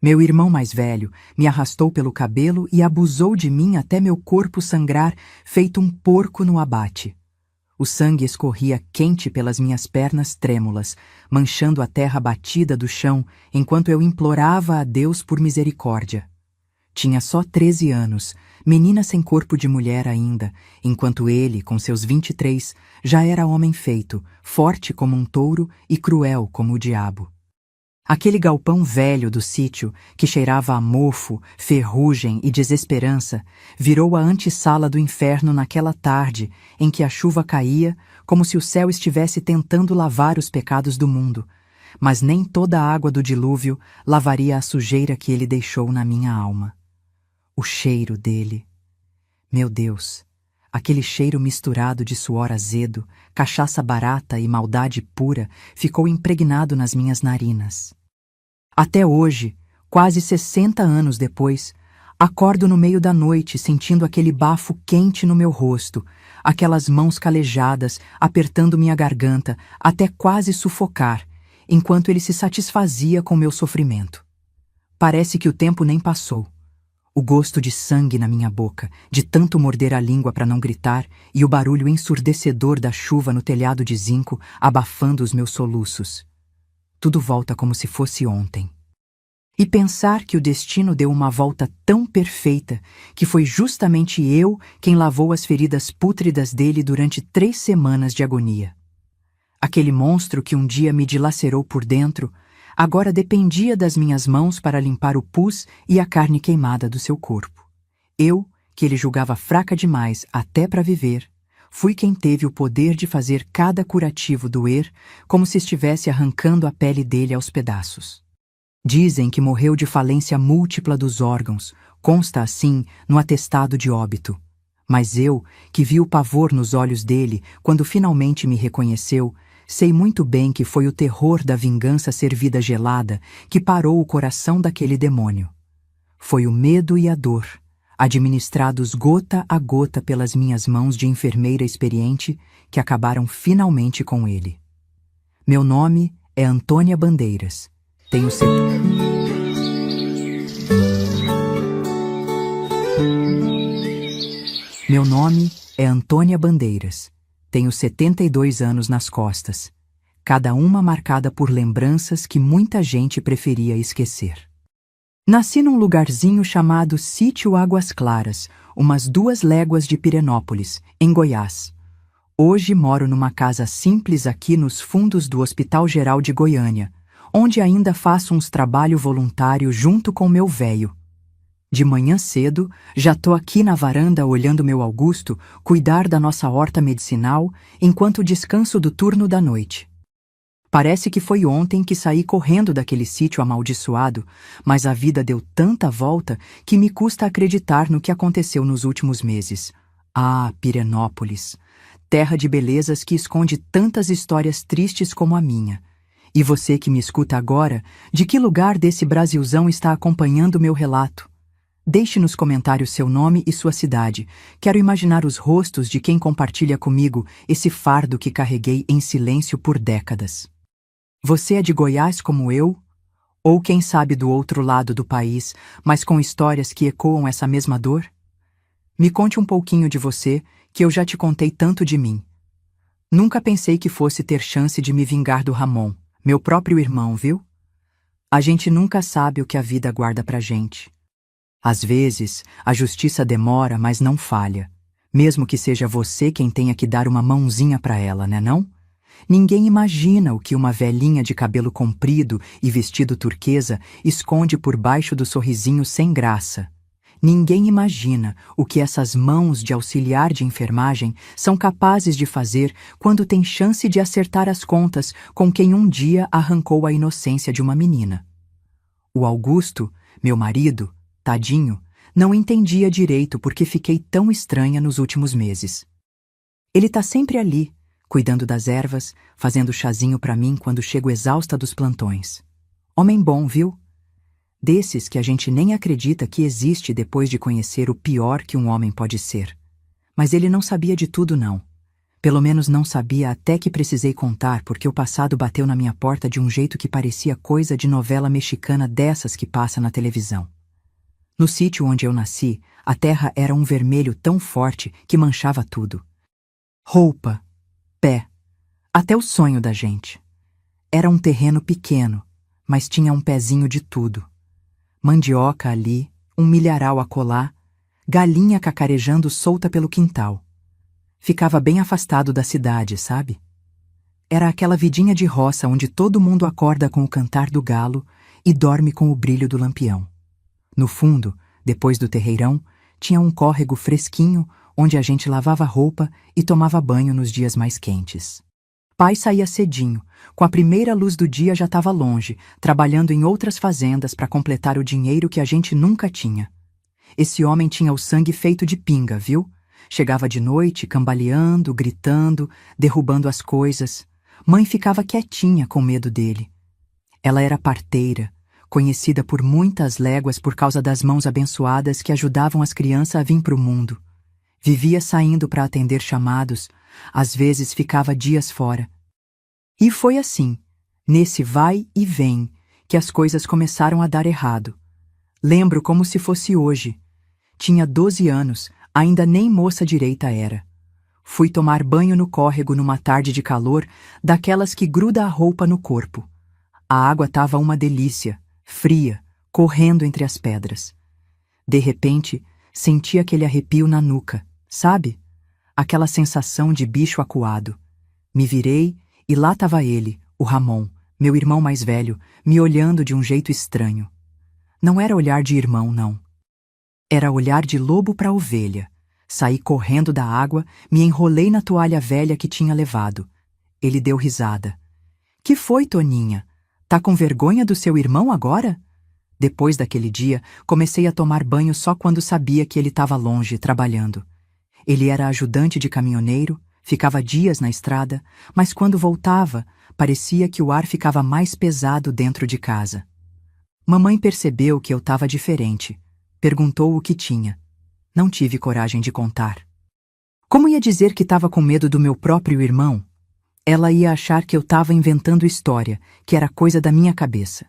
Meu irmão mais velho me arrastou pelo cabelo e abusou de mim até meu corpo sangrar, feito um porco no abate. O sangue escorria quente pelas minhas pernas trêmulas, manchando a terra batida do chão, enquanto eu implorava a Deus por misericórdia. Tinha só 13 anos, menina sem corpo de mulher ainda, enquanto ele, com seus 23, já era homem feito, forte como um touro e cruel como o diabo. Aquele galpão velho do sítio, que cheirava a mofo, ferrugem e desesperança, virou a antessala do inferno naquela tarde em que a chuva caía como se o céu estivesse tentando lavar os pecados do mundo, mas nem toda a água do dilúvio lavaria a sujeira que ele deixou na minha alma. O cheiro dele. Meu Deus, aquele cheiro misturado de suor azedo, cachaça barata e maldade pura ficou impregnado nas minhas narinas. Até hoje, quase 60 anos depois, acordo no meio da noite sentindo aquele bafo quente no meu rosto, aquelas mãos calejadas apertando minha garganta até quase sufocar, enquanto ele se satisfazia com meu sofrimento. Parece que o tempo nem passou. O gosto de sangue na minha boca, de tanto morder a língua para não gritar, e o barulho ensurdecedor da chuva no telhado de zinco abafando os meus soluços. Tudo volta como se fosse ontem. E pensar que o destino deu uma volta tão perfeita que foi justamente eu quem lavou as feridas pútridas dele durante 3 semanas de agonia. Aquele monstro que um dia me dilacerou por dentro, agora dependia das minhas mãos para limpar o pus e a carne queimada do seu corpo. Eu, que ele julgava fraca demais até para viver, fui quem teve o poder de fazer cada curativo doer como se estivesse arrancando a pele dele aos pedaços. Dizem que morreu de falência múltipla dos órgãos, consta assim no atestado de óbito. Mas eu, que vi o pavor nos olhos dele quando finalmente me reconheceu, sei muito bem que foi o terror da vingança servida gelada que parou o coração daquele demônio. Foi o medo e a dor, administrados gota a gota pelas minhas mãos de enfermeira experiente, que acabaram finalmente com ele. Meu nome é Antônia Bandeiras. Tenho Meu nome é Antônia Bandeiras. Tenho 72 anos nas costas, cada uma marcada por lembranças que muita gente preferia esquecer. Nasci num lugarzinho chamado Sítio Águas Claras, umas 2 léguas de Pirenópolis, em Goiás. Hoje moro numa casa simples aqui nos fundos do Hospital Geral de Goiânia, onde ainda faço uns trabalho voluntário junto com meu véio. De manhã cedo, já tô aqui na varanda olhando meu Augusto cuidar da nossa horta medicinal enquanto descanso do turno da noite. Parece que foi ontem que saí correndo daquele sítio amaldiçoado, mas a vida deu tanta volta que me custa acreditar no que aconteceu nos últimos meses. Ah, Pirenópolis, terra de belezas que esconde tantas histórias tristes como a minha. E você que me escuta agora, de que lugar desse Brasilzão está acompanhando meu relato? Deixe nos comentários seu nome e sua cidade. Quero imaginar os rostos de quem compartilha comigo esse fardo que carreguei em silêncio por décadas. Você é de Goiás como eu? Ou quem sabe do outro lado do país, mas com histórias que ecoam essa mesma dor? Me conte um pouquinho de você, que eu já te contei tanto de mim. Nunca pensei que fosse ter chance de me vingar do Ramon, meu próprio irmão, viu? A gente nunca sabe o que a vida guarda pra gente. Às vezes, a justiça demora, mas não falha. Mesmo que seja você quem tenha que dar uma mãozinha pra ela, né não? Ninguém imagina o que uma velhinha de cabelo comprido e vestido turquesa esconde por baixo do sorrisinho sem graça. Ninguém imagina o que essas mãos de auxiliar de enfermagem são capazes de fazer quando tem chance de acertar as contas com quem um dia arrancou a inocência de uma menina. O Augusto, meu marido, tadinho, não entendia direito porque fiquei tão estranha nos últimos meses. Ele tá sempre ali, cuidando das ervas, fazendo chazinho pra mim quando chego exausta dos plantões. Homem bom, viu? Desses que a gente nem acredita que existe depois de conhecer o pior que um homem pode ser. Mas ele não sabia de tudo, não. Pelo menos não sabia até que precisei contar porque o passado bateu na minha porta de um jeito que parecia coisa de novela mexicana dessas que passa na televisão. No sítio onde eu nasci, a terra era um vermelho tão forte que manchava tudo. Roupa, pé, até o sonho da gente. Era um terreno pequeno, mas tinha um pezinho de tudo. Mandioca ali, um milharal acolá, galinha cacarejando solta pelo quintal. Ficava bem afastado da cidade, sabe? Era aquela vidinha de roça onde todo mundo acorda com o cantar do galo e dorme com o brilho do lampião. No fundo, depois do terreirão, tinha um córrego fresquinho onde a gente lavava roupa e tomava banho nos dias mais quentes. Pai saía cedinho, com a primeira luz do dia já estava longe, trabalhando em outras fazendas para completar o dinheiro que a gente nunca tinha. Esse homem tinha o sangue feito de pinga, viu? Chegava de noite, cambaleando, gritando, derrubando as coisas. Mãe ficava quietinha com medo dele. Ela era parteira, conhecida por muitas léguas por causa das mãos abençoadas que ajudavam as crianças a vir para o mundo. Vivia saindo para atender chamados, às vezes ficava dias fora. E foi assim, nesse vai e vem, que as coisas começaram a dar errado. Lembro como se fosse hoje. Tinha 12 anos, ainda nem moça direita era. Fui tomar banho no córrego numa tarde de calor, daquelas que gruda a roupa no corpo. A água estava uma delícia, fria, correndo entre as pedras. De repente, senti aquele arrepio na nuca, sabe? Aquela sensação de bicho acuado. Me virei e lá estava ele, o Ramon, meu irmão mais velho, me olhando de um jeito estranho. Não era olhar de irmão, não. Era olhar de lobo para ovelha. Saí correndo da água, me enrolei na toalha velha que tinha levado. Ele deu risada. Que foi, Toninha? Tá com vergonha do seu irmão agora? Depois daquele dia, comecei a tomar banho só quando sabia que ele estava longe, trabalhando. Ele era ajudante de caminhoneiro, ficava dias na estrada, mas quando voltava, parecia que o ar ficava mais pesado dentro de casa. Mamãe percebeu que eu estava diferente. Perguntou o que tinha. Não tive coragem de contar. Como ia dizer que estava com medo do meu próprio irmão? Ela ia achar que eu estava inventando história, que era coisa da minha cabeça.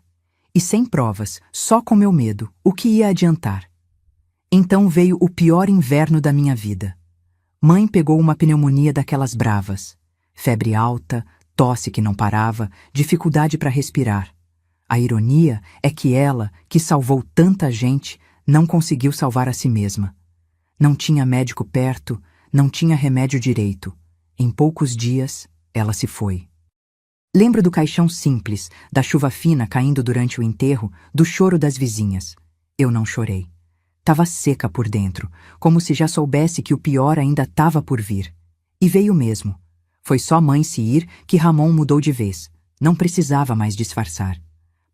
E sem provas, só com meu medo, o que ia adiantar? Então veio o pior inverno da minha vida. Mãe pegou uma pneumonia daquelas bravas. Febre alta, tosse que não parava, dificuldade para respirar. A ironia é que ela, que salvou tanta gente, não conseguiu salvar a si mesma. Não tinha médico perto, não tinha remédio direito. Em poucos dias, ela se foi. Lembro do caixão simples, da chuva fina caindo durante o enterro, do choro das vizinhas. Eu não chorei. Tava seca por dentro, como se já soubesse que o pior ainda estava por vir. E veio mesmo. Foi só mãe se ir que Ramon mudou de vez. Não precisava mais disfarçar.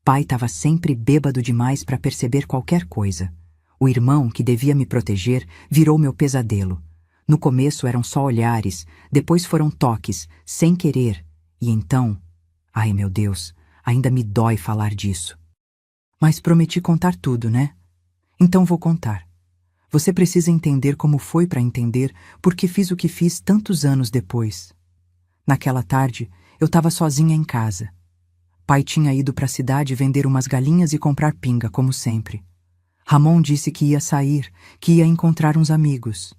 Pai estava sempre bêbado demais para perceber qualquer coisa. O irmão, que devia me proteger, virou meu pesadelo. No começo eram só olhares, depois foram toques, sem querer. E então... Ai, meu Deus, ainda me dói falar disso. Mas prometi contar tudo, né? Então vou contar. Você precisa entender como foi para entender porque fiz o que fiz tantos anos depois. Naquela tarde, eu estava sozinha em casa. Pai tinha ido para a cidade vender umas galinhas e comprar pinga, como sempre. Ramon disse que ia sair, que ia encontrar uns amigos.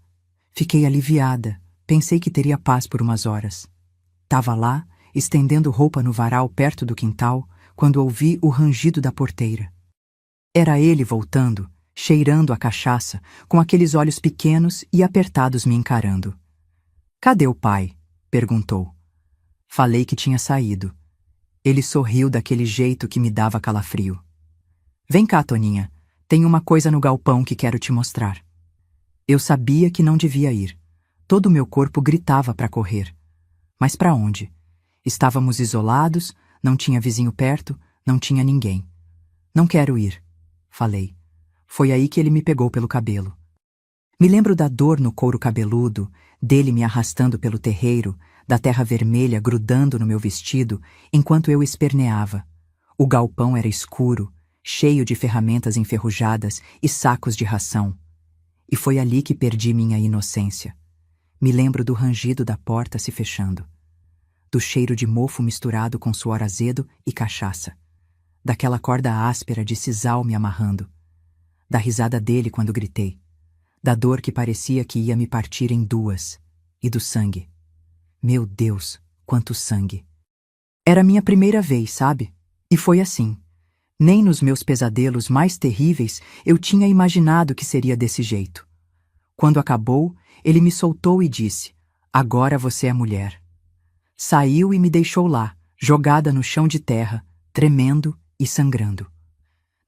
Fiquei aliviada, pensei que teria paz por umas horas. Tava lá, estendendo roupa no varal perto do quintal, quando ouvi o rangido da porteira. Era ele voltando, cheirando a cachaça, com aqueles olhos pequenos e apertados me encarando. Cadê o pai? Perguntou. Falei que tinha saído. Ele sorriu daquele jeito que me dava calafrio. Vem cá, Toninha. Tem uma coisa no galpão que quero te mostrar. Eu sabia que não devia ir. Todo o meu corpo gritava para correr. Mas para onde? Estávamos isolados, não tinha vizinho perto, não tinha ninguém. Não quero ir, falei. Foi aí que ele me pegou pelo cabelo. Me lembro da dor no couro cabeludo, dele me arrastando pelo terreiro, da terra vermelha grudando no meu vestido, enquanto eu esperneava. O galpão era escuro, cheio de ferramentas enferrujadas e sacos de ração. E foi ali que perdi minha inocência. Me lembro do rangido da porta se fechando, do cheiro de mofo misturado com suor azedo e cachaça, daquela corda áspera de sisal me amarrando, da risada dele quando gritei, da dor que parecia que ia me partir em duas, e do sangue. Meu Deus, quanto sangue! Era minha primeira vez, sabe? E foi assim. Nem nos meus pesadelos mais terríveis eu tinha imaginado que seria desse jeito. Quando acabou, ele me soltou e disse: "Agora você é mulher." Saiu e me deixou lá, jogada no chão de terra, tremendo e sangrando.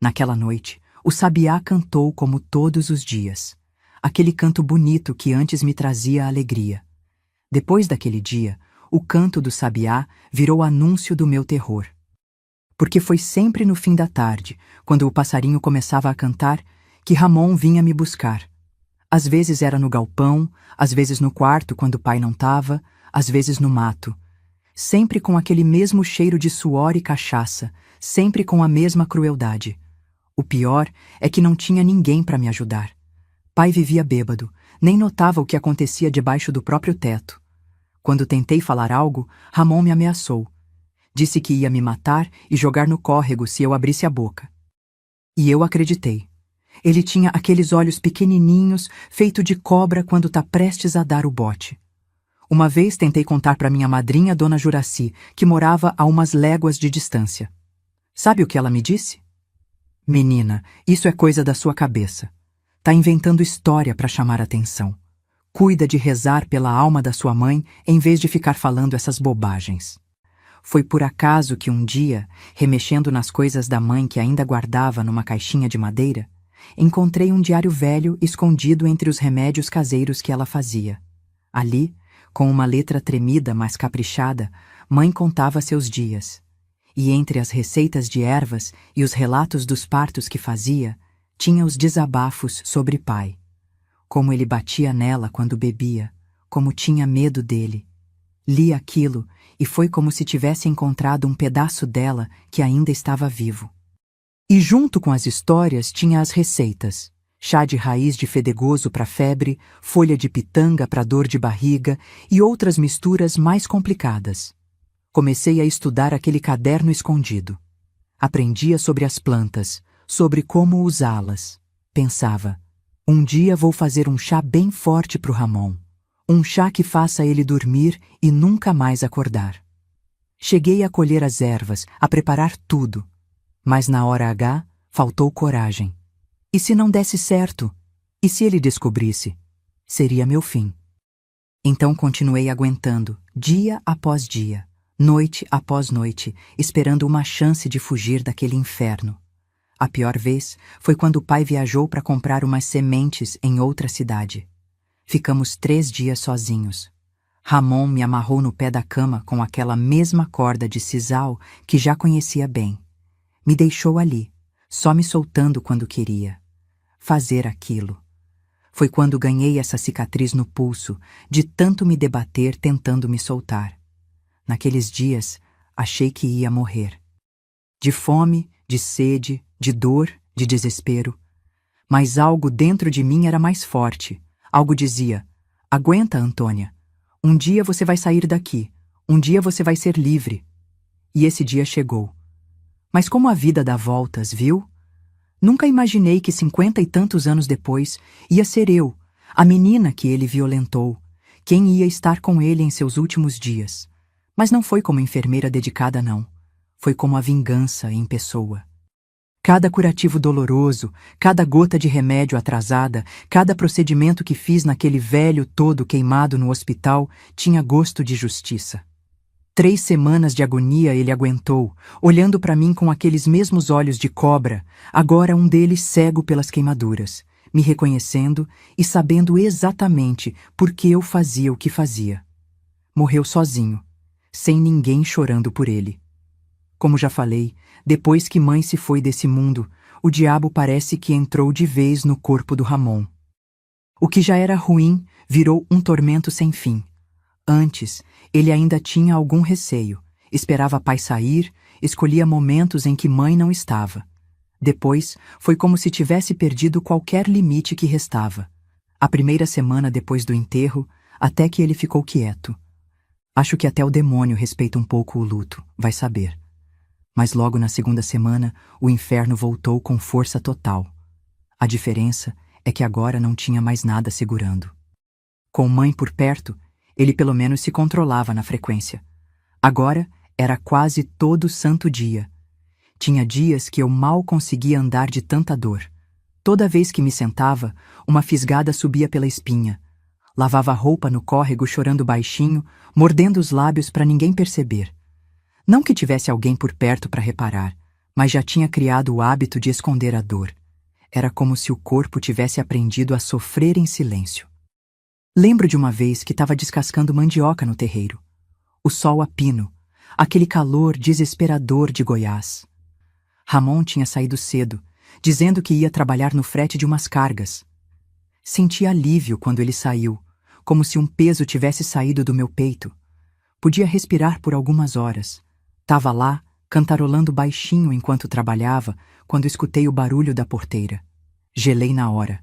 Naquela noite, o sabiá cantou como todos os dias. Aquele canto bonito que antes me trazia alegria. Depois daquele dia, o canto do sabiá virou anúncio do meu terror. Porque foi sempre no fim da tarde, quando o passarinho começava a cantar, que Ramon vinha me buscar. Às vezes era no galpão, às vezes no quarto quando o pai não estava, às vezes no mato. Sempre com aquele mesmo cheiro de suor e cachaça, sempre com a mesma crueldade. O pior é que não tinha ninguém para me ajudar. Pai vivia bêbado, nem notava o que acontecia debaixo do próprio teto. Quando tentei falar algo, Ramon me ameaçou. Disse que ia me matar e jogar no córrego se eu abrisse a boca. E eu acreditei. Ele tinha aqueles olhos pequenininhos, feito de cobra quando tá prestes a dar o bote. Uma vez tentei contar para minha madrinha, Dona Juraci, que morava a umas léguas de distância. Sabe o que ela me disse? "Menina, isso é coisa da sua cabeça. Tá inventando história para chamar atenção. Cuida de rezar pela alma da sua mãe em vez de ficar falando essas bobagens." Foi por acaso que um dia, remexendo nas coisas da mãe que ainda guardava numa caixinha de madeira, encontrei um diário velho escondido entre os remédios caseiros que ela fazia. Ali, com uma letra tremida mas caprichada, mãe contava seus dias. E entre as receitas de ervas e os relatos dos partos que fazia, tinha os desabafos sobre pai. Como ele batia nela quando bebia, como tinha medo dele. Li aquilo e foi como se tivesse encontrado um pedaço dela que ainda estava vivo. E junto com as histórias tinha as receitas. Chá de raiz de fedegoso para febre, folha de pitanga para dor de barriga e outras misturas mais complicadas. Comecei a estudar aquele caderno escondido. Aprendia sobre as plantas, sobre como usá-las. Pensava, um dia vou fazer um chá bem forte pro Ramon. Um chá que faça ele dormir e nunca mais acordar. Cheguei a colher as ervas, a preparar tudo. Mas na hora H, faltou coragem. E se não desse certo? E se ele descobrisse? Seria meu fim. Então continuei aguentando, dia após dia, noite após noite, esperando uma chance de fugir daquele inferno. A pior vez foi quando o pai viajou para comprar umas sementes em outra cidade. Ficamos 3 dias sozinhos. Ramon me amarrou no pé da cama com aquela mesma corda de sisal que já conhecia bem. Me deixou ali, só me soltando quando queria. Fazer aquilo. Foi quando ganhei essa cicatriz no pulso, de tanto me debater tentando me soltar. Naqueles dias, achei que ia morrer. De fome, de sede, de dor, de desespero. Mas algo dentro de mim era mais forte. Algo dizia, aguenta, Antônia. Um dia você vai sair daqui. Um dia você vai ser livre. E esse dia chegou. Mas como a vida dá voltas, viu? Nunca imaginei que 50 e tantos anos depois ia ser eu, a menina que ele violentou, quem ia estar com ele em seus últimos dias. Mas não foi como enfermeira dedicada, não. Foi como a vingança em pessoa. Cada curativo doloroso, cada gota de remédio atrasada, cada procedimento que fiz naquele velho todo queimado no hospital tinha gosto de justiça. 3 semanas de agonia ele aguentou, olhando para mim com aqueles mesmos olhos de cobra, agora um deles cego pelas queimaduras, me reconhecendo e sabendo exatamente por que eu fazia o que fazia. Morreu sozinho, sem ninguém chorando por ele. Como já falei, depois que mãe se foi desse mundo, o diabo parece que entrou de vez no corpo do Ramon. O que já era ruim virou um tormento sem fim. Antes, ele ainda tinha algum receio, esperava pai sair, escolhia momentos em que mãe não estava. Depois, foi como se tivesse perdido qualquer limite que restava. A primeira semana depois do enterro, até que ele ficou quieto. Acho que até o demônio respeita um pouco o luto, vai saber. Mas logo na segunda semana, o inferno voltou com força total. A diferença é que agora não tinha mais nada segurando. Com mãe por perto, ele pelo menos se controlava na frequência. Agora era quase todo santo dia. Tinha dias que eu mal conseguia andar de tanta dor. Toda vez que me sentava, uma fisgada subia pela espinha. Lavava a roupa no córrego chorando baixinho, mordendo os lábios para ninguém perceber. Não que tivesse alguém por perto para reparar, mas já tinha criado o hábito de esconder a dor. Era como se o corpo tivesse aprendido a sofrer em silêncio. Lembro de uma vez que estava descascando mandioca no terreiro. O sol a pino, aquele calor desesperador de Goiás. Ramon tinha saído cedo, dizendo que ia trabalhar no frete de umas cargas. Senti alívio quando ele saiu, como se um peso tivesse saído do meu peito. Podia respirar por algumas horas. Tava lá, cantarolando baixinho enquanto trabalhava, quando escutei o barulho da porteira. Gelei na hora.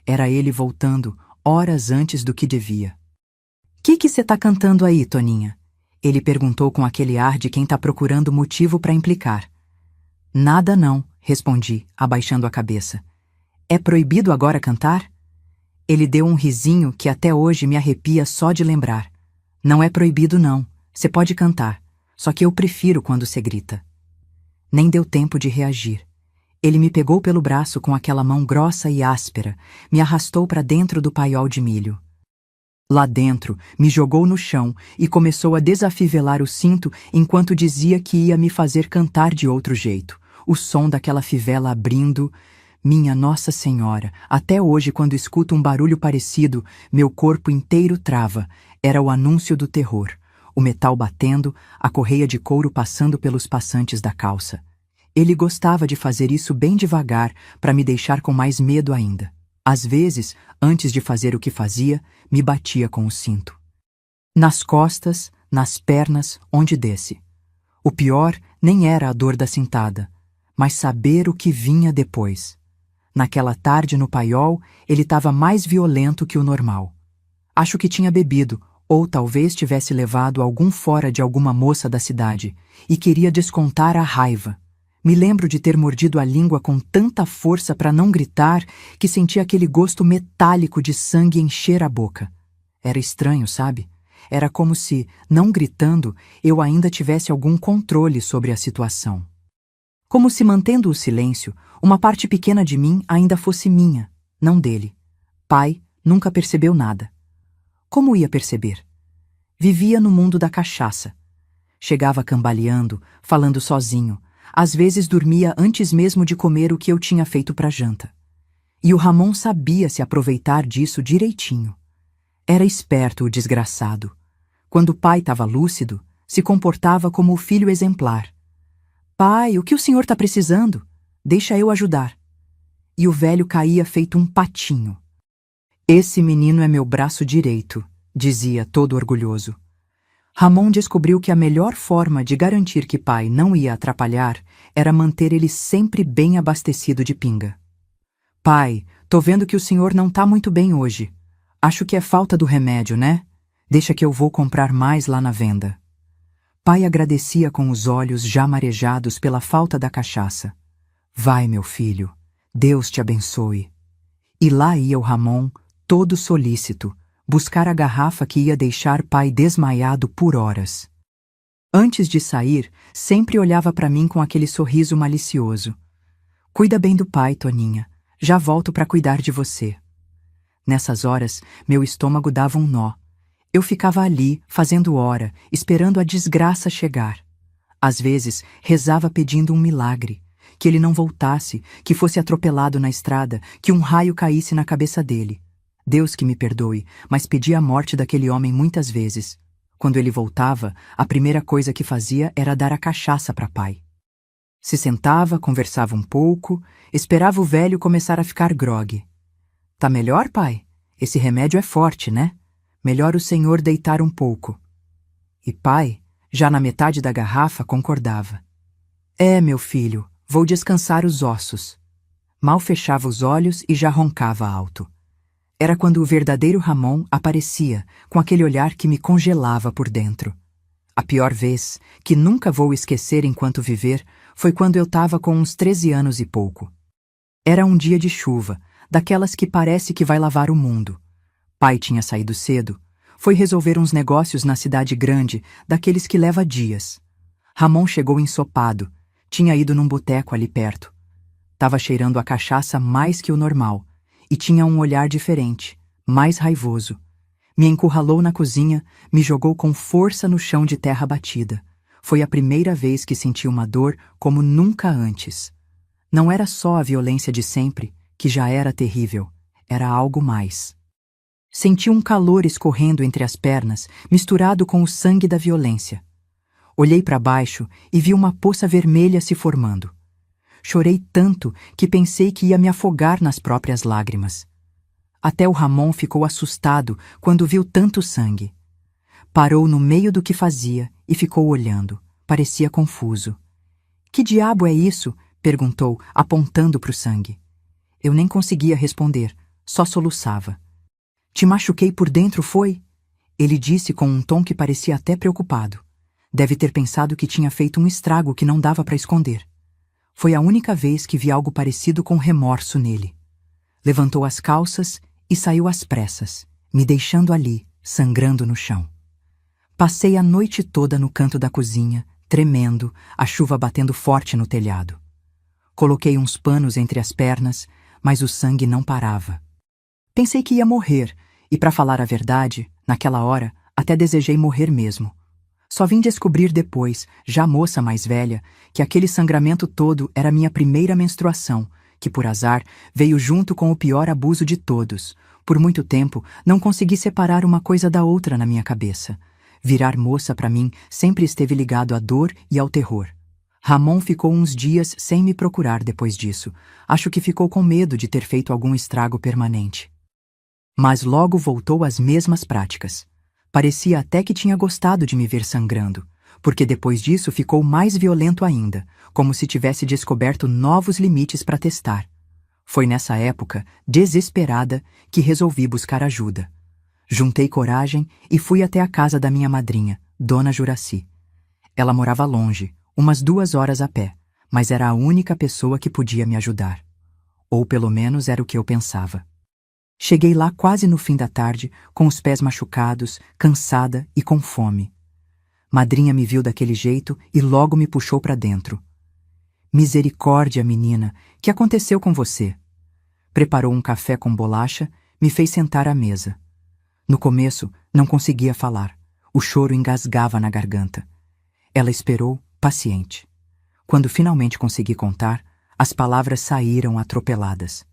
Era ele voltando, horas antes do que devia. Que cê tá cantando aí, Toninha? Ele perguntou com aquele ar de quem tá procurando motivo para implicar. Nada não, respondi, abaixando a cabeça. É proibido agora cantar? Ele deu um risinho que até hoje me arrepia só de lembrar. Não é proibido não, cê pode cantar, só que eu prefiro quando cê grita. Nem deu tempo de reagir. Ele me pegou pelo braço com aquela mão grossa e áspera, me arrastou para dentro do paiol de milho. Lá dentro, me jogou no chão e começou a desafivelar o cinto enquanto dizia que ia me fazer cantar de outro jeito. O som daquela fivela abrindo. Minha Nossa Senhora, até hoje quando escuto um barulho parecido, meu corpo inteiro trava. Era o anúncio do terror. O metal batendo, a correia de couro passando pelos passantes da calça. Ele gostava de fazer isso bem devagar, para me deixar com mais medo ainda. Às vezes, antes de fazer o que fazia, me batia com o cinto. Nas costas, nas pernas, onde desce. O pior nem era a dor da cintada, mas saber o que vinha depois. Naquela tarde no paiol, ele estava mais violento que o normal. Acho que tinha bebido, ou talvez tivesse levado algum fora de alguma moça da cidade, e queria descontar a raiva. Me lembro de ter mordido a língua com tanta força para não gritar que senti aquele gosto metálico de sangue encher a boca. Era estranho, sabe? Era como se, não gritando, eu ainda tivesse algum controle sobre a situação. Como se, mantendo o silêncio, uma parte pequena de mim ainda fosse minha, não dele. Pai nunca percebeu nada. Como ia perceber? Vivia no mundo da cachaça. Chegava cambaleando, falando sozinho. Às vezes dormia antes mesmo de comer o que eu tinha feito para janta. E o Ramon sabia se aproveitar disso direitinho. Era esperto o desgraçado. Quando o pai estava lúcido, se comportava como o filho exemplar. Pai, o que o senhor está precisando? Deixa eu ajudar. E o velho caía feito um patinho. Esse menino é meu braço direito, dizia todo orgulhoso. Ramon descobriu que a melhor forma de garantir que pai não ia atrapalhar era manter ele sempre bem abastecido de pinga. Pai, tô vendo que o senhor não tá muito bem hoje. Acho que é falta do remédio, né? Deixa que eu vou comprar mais lá na venda. Pai agradecia com os olhos já marejados pela falta da cachaça. Vai, meu filho, Deus te abençoe. E lá ia o Ramon, todo solícito, buscar a garrafa que ia deixar pai desmaiado por horas. Antes de sair, sempre olhava para mim com aquele sorriso malicioso. Cuida bem do pai, Toninha. Já volto para cuidar de você. Nessas horas, meu estômago dava um nó. Eu ficava ali, fazendo hora, esperando a desgraça chegar. Às vezes, rezava pedindo um milagre. Que ele não voltasse, que fosse atropelado na estrada, que um raio caísse na cabeça dele. Deus que me perdoe, mas pedi a morte daquele homem muitas vezes. Quando ele voltava, a primeira coisa que fazia era dar a cachaça para pai. Se sentava, conversava um pouco, esperava o velho começar a ficar grogue. Tá melhor, pai? Esse remédio é forte, né? Melhor o senhor deitar um pouco. E pai, já na metade da garrafa, concordava. É, meu filho, vou descansar os ossos. Mal fechava os olhos e já roncava alto. Era quando o verdadeiro Ramon aparecia, com aquele olhar que me congelava por dentro. A pior vez, que nunca vou esquecer enquanto viver, foi quando eu estava com uns 13 anos e pouco. Era um dia de chuva, daquelas que parece que vai lavar o mundo. Pai tinha saído cedo. Foi resolver uns negócios na cidade grande, daqueles que leva dias. Ramon chegou ensopado. Tinha ido num boteco ali perto. Tava cheirando a cachaça mais que o normal. E tinha um olhar diferente, mais raivoso. Me encurralou na cozinha, me jogou com força no chão de terra batida. Foi a primeira vez que senti uma dor como nunca antes. Não era só a violência de sempre, que já era terrível. Era algo mais. Senti um calor escorrendo entre as pernas, misturado com o sangue da violência. Olhei para baixo e vi uma poça vermelha se formando. Chorei tanto que pensei que ia me afogar nas próprias lágrimas. Até o Ramon ficou assustado quando viu tanto sangue. Parou no meio do que fazia e ficou olhando. Parecia confuso. "Que diabo é isso?" perguntou, apontando para o sangue. Eu nem conseguia responder, só soluçava. "Te machuquei por dentro, foi?" Ele disse com um tom que parecia até preocupado. Deve ter pensado que tinha feito um estrago que não dava para esconder. Foi a única vez que vi algo parecido com remorso nele. Levantou as calças e saiu às pressas, me deixando ali, sangrando no chão. Passei a noite toda no canto da cozinha, tremendo, a chuva batendo forte no telhado. Coloquei uns panos entre as pernas, mas o sangue não parava. Pensei que ia morrer, e para falar a verdade, naquela hora, até desejei morrer mesmo. Só vim descobrir depois, já moça mais velha, que aquele sangramento todo era minha primeira menstruação, que por azar veio junto com o pior abuso de todos. Por muito tempo, não consegui separar uma coisa da outra na minha cabeça. Virar moça para mim sempre esteve ligado à dor e ao terror. Ramon ficou uns dias sem me procurar depois disso. Acho que ficou com medo de ter feito algum estrago permanente. Mas logo voltou às mesmas práticas. Parecia até que tinha gostado de me ver sangrando, porque depois disso ficou mais violento ainda, como se tivesse descoberto novos limites para testar. Foi nessa época, desesperada, que resolvi buscar ajuda. Juntei coragem e fui até a casa da minha madrinha, Dona Juraci. Ela morava longe, umas 2 horas a pé, mas era a única pessoa que podia me ajudar. Ou pelo menos era o que eu pensava. Cheguei lá quase no fim da tarde, com os pés machucados, cansada e com fome. Madrinha me viu daquele jeito e logo me puxou para dentro. "Misericórdia, menina, que aconteceu com você?" Preparou um café com bolacha, me fez sentar à mesa. No começo, não conseguia falar. O choro engasgava na garganta. Ela esperou, paciente. Quando finalmente consegui contar, as palavras saíram atropeladas.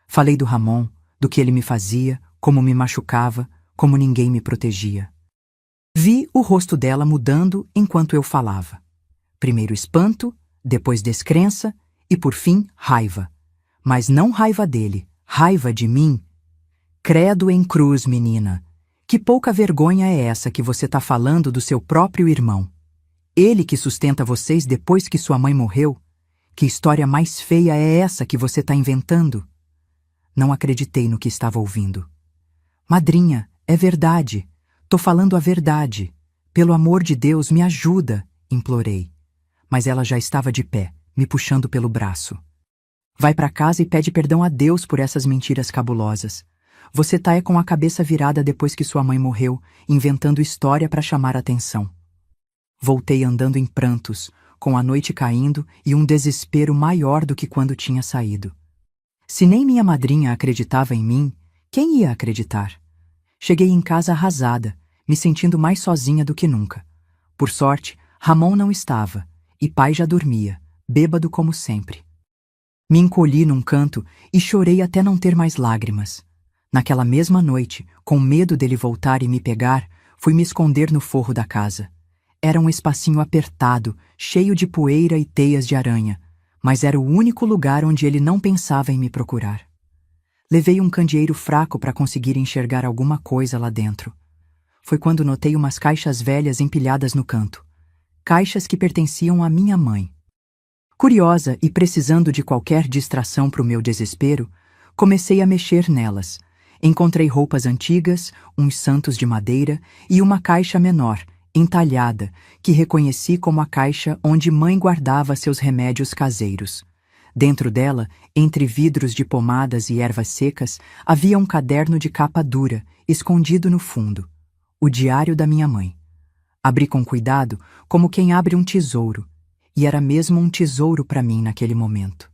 Falei do Ramon, do que ele me fazia, como me machucava, como ninguém me protegia. Vi o rosto dela mudando enquanto eu falava. Primeiro espanto, depois descrença e, por fim, raiva. Mas não raiva dele, raiva de mim. "Credo em cruz, menina. Que pouca vergonha é essa que você tá falando do seu próprio irmão? Ele que sustenta vocês depois que sua mãe morreu? Que história mais feia é essa que você tá inventando?" Não acreditei no que estava ouvindo. "Madrinha, é verdade. Tô falando a verdade. Pelo amor de Deus, me ajuda", implorei. Mas ela já estava de pé, me puxando pelo braço. "Vai para casa e pede perdão a Deus por essas mentiras cabulosas. Você tá com a cabeça virada depois que sua mãe morreu, inventando história para chamar a atenção." Voltei andando em prantos, com a noite caindo e um desespero maior do que quando tinha saído. Se nem minha madrinha acreditava em mim, quem ia acreditar? Cheguei em casa arrasada, me sentindo mais sozinha do que nunca. Por sorte, Ramon não estava, e pai já dormia, bêbado como sempre. Me encolhi num canto e chorei até não ter mais lágrimas. Naquela mesma noite, com medo dele voltar e me pegar, fui me esconder no forro da casa. Era um espacinho apertado, cheio de poeira e teias de aranha, mas era o único lugar onde ele não pensava em me procurar. Levei um candeeiro fraco para conseguir enxergar alguma coisa lá dentro. Foi quando notei umas caixas velhas empilhadas no canto. Caixas que pertenciam à minha mãe. Curiosa e precisando de qualquer distração para o meu desespero, comecei a mexer nelas. Encontrei roupas antigas, uns santos de madeira e uma caixa menor, entalhada, que reconheci como a caixa onde mãe guardava seus remédios caseiros. Dentro dela, entre vidros de pomadas e ervas secas, havia um caderno de capa dura, escondido no fundo. O diário da minha mãe. Abri com cuidado, como quem abre um tesouro, e era mesmo um tesouro para mim naquele momento.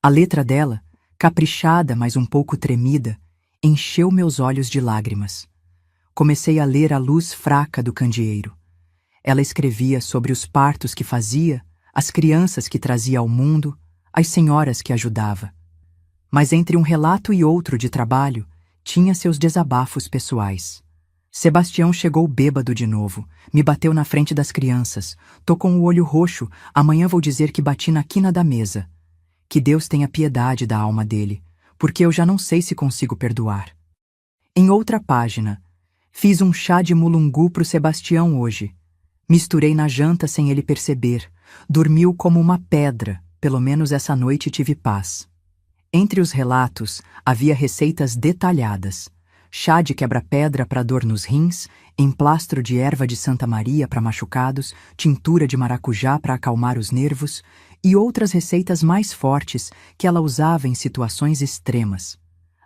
A letra dela, caprichada, mas um pouco tremida, encheu meus olhos de lágrimas. Comecei a ler à luz fraca do candeeiro. Ela escrevia sobre os partos que fazia, as crianças que trazia ao mundo, as senhoras que ajudava. Mas entre um relato e outro de trabalho, tinha seus desabafos pessoais. Sebastião chegou bêbado de novo, me bateu na frente das crianças, tô com o olho roxo, amanhã vou dizer que bati na quina da mesa. Que Deus tenha piedade da alma dele, porque eu já não sei se consigo perdoar. Em outra página, fiz um chá de mulungu pro Sebastião hoje. Misturei na janta sem ele perceber, dormiu como uma pedra, pelo menos essa noite tive paz. Entre os relatos, havia receitas detalhadas. Chá de quebra-pedra para dor nos rins, emplastro de erva de Santa Maria para machucados, tintura de maracujá para acalmar os nervos e outras receitas mais fortes que ela usava em situações extremas.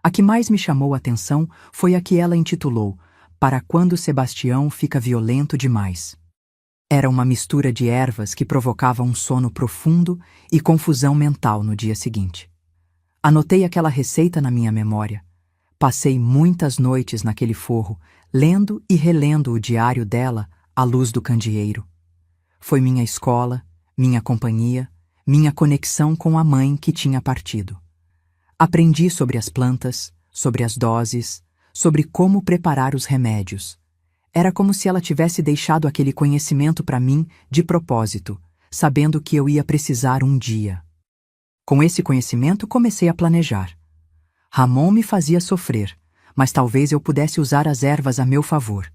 A que mais me chamou a atenção foi a que ela intitulou Para quando Sebastião fica violento demais. Era uma mistura de ervas que provocava um sono profundo e confusão mental no dia seguinte. Anotei aquela receita na minha memória. Passei muitas noites naquele forro, lendo e relendo o diário dela à luz do candeeiro. Foi minha escola, minha companhia, minha conexão com a mãe que tinha partido. Aprendi sobre as plantas, sobre as doses, sobre como preparar os remédios. Era como se ela tivesse deixado aquele conhecimento para mim de propósito, sabendo que eu ia precisar um dia. Com esse conhecimento comecei a planejar. Ramon me fazia sofrer, mas talvez eu pudesse usar as ervas a meu favor.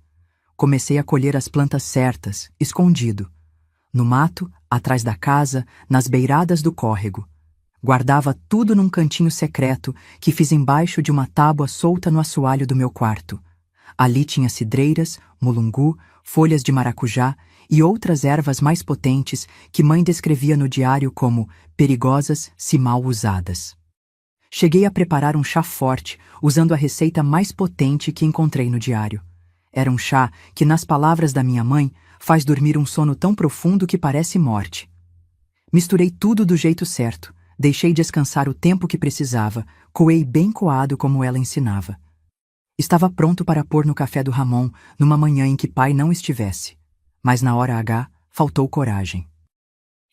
Comecei a colher as plantas certas, escondido. No mato, atrás da casa, nas beiradas do córrego. Guardava tudo num cantinho secreto que fiz embaixo de uma tábua solta no assoalho do meu quarto. Ali tinha cidreiras, mulungu, folhas de maracujá e outras ervas mais potentes que mãe descrevia no diário como perigosas se mal usadas. Cheguei a preparar um chá forte, usando a receita mais potente que encontrei no diário. Era um chá que, nas palavras da minha mãe, faz dormir um sono tão profundo que parece morte. Misturei tudo do jeito certo, deixei descansar o tempo que precisava, coei bem coado como ela ensinava. Estava pronto para pôr no café do Ramon, numa manhã em que pai não estivesse. Mas na hora H, faltou coragem.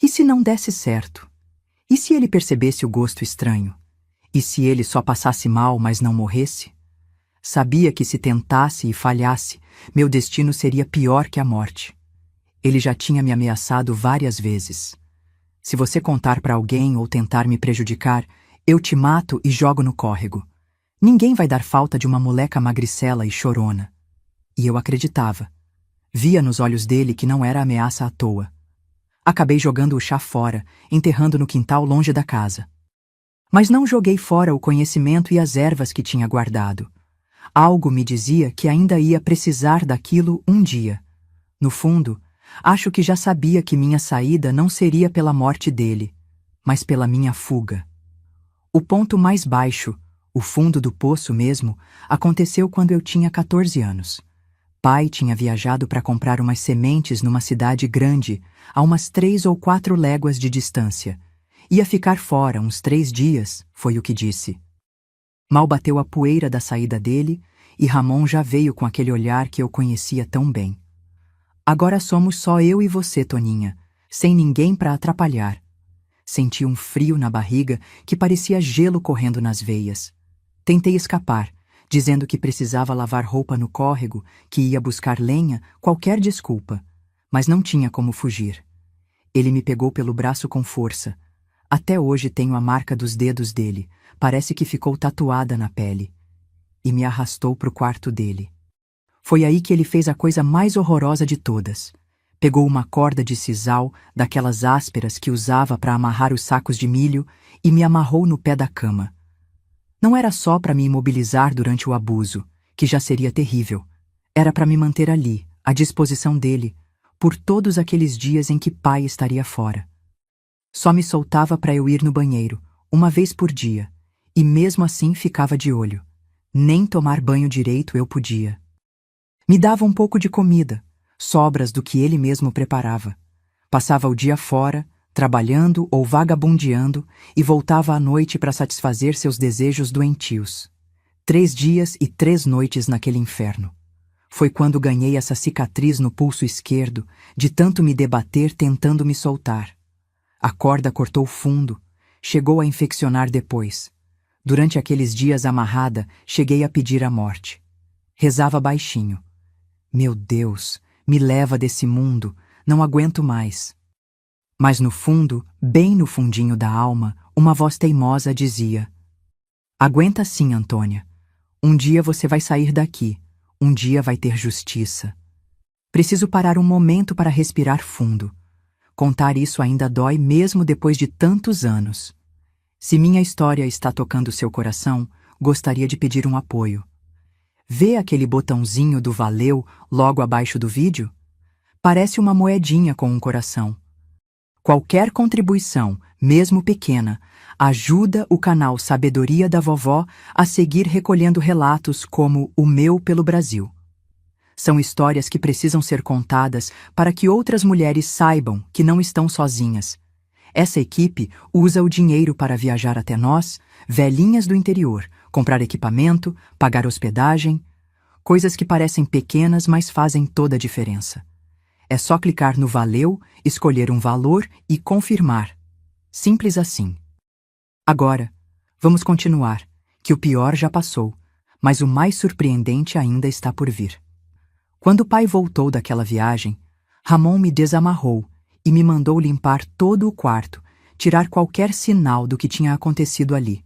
E se não desse certo? E se ele percebesse o gosto estranho? E se ele só passasse mal, mas não morresse? Sabia que se tentasse e falhasse, meu destino seria pior que a morte. Ele já tinha me ameaçado várias vezes. Se você contar para alguém ou tentar me prejudicar, eu te mato e jogo no córrego. Ninguém vai dar falta de uma moleca magricela e chorona. E eu acreditava. Via nos olhos dele que não era ameaça à toa. Acabei jogando o chá fora, enterrando no quintal longe da casa. Mas não joguei fora o conhecimento e as ervas que tinha guardado. Algo me dizia que ainda ia precisar daquilo um dia. No fundo, acho que já sabia que minha saída não seria pela morte dele, mas pela minha fuga. O ponto mais baixo, o fundo do poço mesmo, aconteceu quando eu tinha 14 anos. Pai tinha viajado para comprar umas sementes numa cidade grande, a umas 3 ou 4 léguas de distância. Ia ficar fora uns 3 dias, foi o que disse. Mal bateu a poeira da saída dele, e Ramon já veio com aquele olhar que eu conhecia tão bem. Agora somos só eu e você, Toninha, sem ninguém para atrapalhar. Senti um frio na barriga que parecia gelo correndo nas veias. Tentei escapar, dizendo que precisava lavar roupa no córrego, que ia buscar lenha, qualquer desculpa, mas não tinha como fugir. Ele me pegou pelo braço com força. Até hoje tenho a marca dos dedos dele, parece que ficou tatuada na pele. E me arrastou para o quarto dele. Foi aí que ele fez a coisa mais horrorosa de todas. Pegou uma corda de sisal, daquelas ásperas que usava para amarrar os sacos de milho, e me amarrou no pé da cama. Não era só para me imobilizar durante o abuso, que já seria terrível. Era para me manter ali, à disposição dele, por todos aqueles dias em que pai estaria fora. Só me soltava para eu ir no banheiro, uma vez por dia, e mesmo assim ficava de olho. Nem tomar banho direito eu podia. Me dava um pouco de comida, sobras do que ele mesmo preparava. Passava o dia fora, trabalhando ou vagabundeando, e voltava à noite para satisfazer seus desejos doentios. 3 dias e 3 noites naquele inferno. Foi quando ganhei essa cicatriz no pulso esquerdo, de tanto me debater tentando me soltar. A corda cortou fundo, chegou a infeccionar depois. Durante aqueles dias amarrada, cheguei a pedir a morte. Rezava baixinho. Meu Deus, me leva desse mundo, não aguento mais. Mas no fundo, bem no fundinho da alma, uma voz teimosa dizia: aguenta sim, Antônia. Um dia você vai sair daqui. Um dia vai ter justiça. Preciso parar um momento para respirar fundo. Contar isso ainda dói mesmo depois de tantos anos. Se minha história está tocando seu coração, gostaria de pedir um apoio. Vê aquele botãozinho do valeu logo abaixo do vídeo? Parece uma moedinha com um coração. Qualquer contribuição, mesmo pequena, ajuda o canal Sabedoria da Vovó a seguir recolhendo relatos como o meu pelo Brasil. São histórias que precisam ser contadas para que outras mulheres saibam que não estão sozinhas. Essa equipe usa o dinheiro para viajar até nós, velhinhas do interior, comprar equipamento, pagar hospedagem, coisas que parecem pequenas, mas fazem toda a diferença. É só clicar no Valeu, escolher um valor e confirmar. Simples assim. Agora, vamos continuar, que o pior já passou, mas o mais surpreendente ainda está por vir. Quando o pai voltou daquela viagem, Ramon me desamarrou e me mandou limpar todo o quarto, tirar qualquer sinal do que tinha acontecido ali.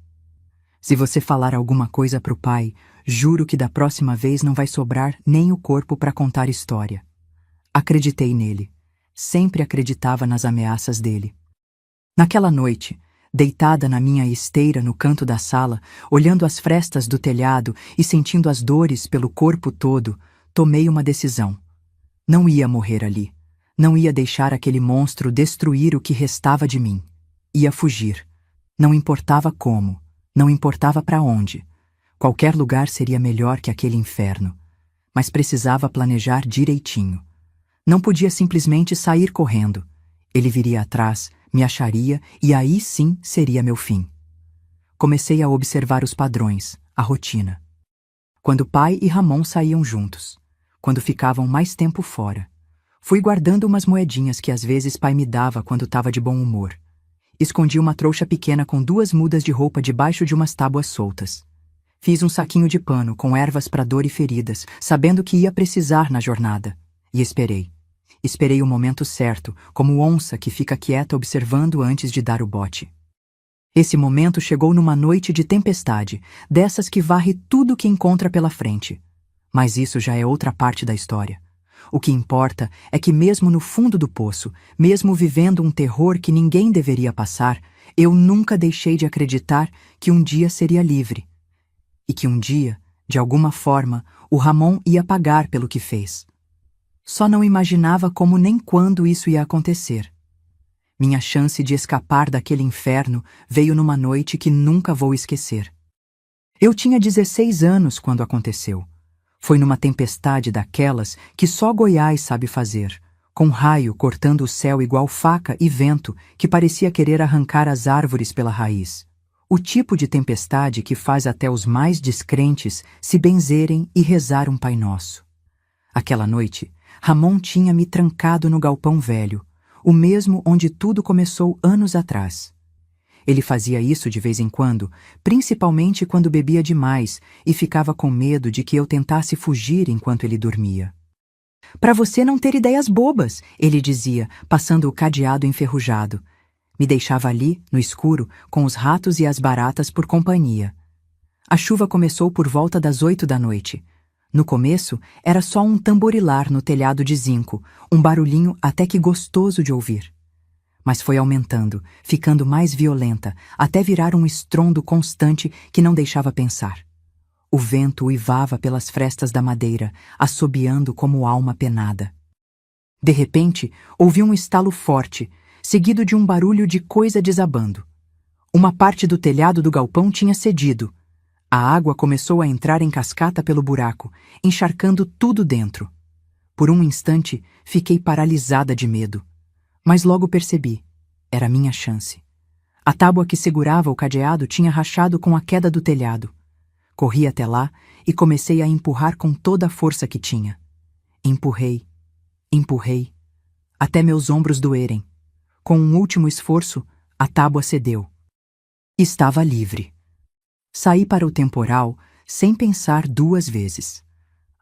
Se você falar alguma coisa pro pai, juro que da próxima vez não vai sobrar nem o corpo para contar história. Acreditei nele. Sempre acreditava nas ameaças dele. Naquela noite, deitada na minha esteira no canto da sala, olhando as frestas do telhado e sentindo as dores pelo corpo todo, tomei uma decisão. Não ia morrer ali. Não ia deixar aquele monstro destruir o que restava de mim. Ia fugir. Não importava como. Não importava para onde. Qualquer lugar seria melhor que aquele inferno. Mas precisava planejar direitinho. Não podia simplesmente sair correndo. Ele viria atrás, me acharia e aí sim seria meu fim. Comecei a observar os padrões, a rotina. Quando pai e Ramon saíam juntos. Quando ficavam mais tempo fora. Fui guardando umas moedinhas que às vezes pai me dava quando estava de bom humor. Escondi uma trouxa pequena com 2 mudas de roupa debaixo de umas tábuas soltas. Fiz um saquinho de pano com ervas para dor e feridas, sabendo que ia precisar na jornada. E esperei. Esperei o momento certo, como onça que fica quieta observando antes de dar o bote. Esse momento chegou numa noite de tempestade, dessas que varre tudo que encontra pela frente. Mas isso já é outra parte da história. O que importa é que mesmo no fundo do poço, mesmo vivendo um terror que ninguém deveria passar, eu nunca deixei de acreditar que um dia seria livre. E que um dia, de alguma forma, o Ramon ia pagar pelo que fez. Só não imaginava como nem quando isso ia acontecer. Minha chance de escapar daquele inferno veio numa noite que nunca vou esquecer. Eu tinha 16 anos quando aconteceu. Foi numa tempestade daquelas que só Goiás sabe fazer, com raio cortando o céu igual faca e vento que parecia querer arrancar as árvores pela raiz. O tipo de tempestade que faz até os mais descrentes se benzerem e rezar um Pai Nosso. Aquela noite, Ramon tinha me trancado no galpão velho, o mesmo onde tudo começou anos atrás. Ele fazia isso de vez em quando, principalmente quando bebia demais e ficava com medo de que eu tentasse fugir enquanto ele dormia. "Para você não ter ideias bobas", ele dizia, passando o cadeado enferrujado. Me deixava ali, no escuro, com os ratos e as baratas por companhia. A chuva começou por volta das 8 da noite. No começo, era só um tamborilar no telhado de zinco, um barulhinho até que gostoso de ouvir. mas foi aumentando, ficando mais violenta, até virar um estrondo constante que não deixava pensar. O vento uivava pelas frestas da madeira, assobiando como alma penada. De repente, ouvi um estalo forte, seguido de um barulho de coisa desabando. Uma parte do telhado do galpão tinha cedido. A água começou a entrar em cascata pelo buraco, encharcando tudo dentro. Por um instante, fiquei paralisada de medo. Mas logo percebi. Era minha chance. A tábua que segurava o cadeado tinha rachado com a queda do telhado. Corri até lá e comecei a empurrar com toda a força que tinha. Empurrei, até meus ombros doerem. Com um último esforço, a tábua cedeu. Estava livre. Saí para o temporal sem pensar duas vezes.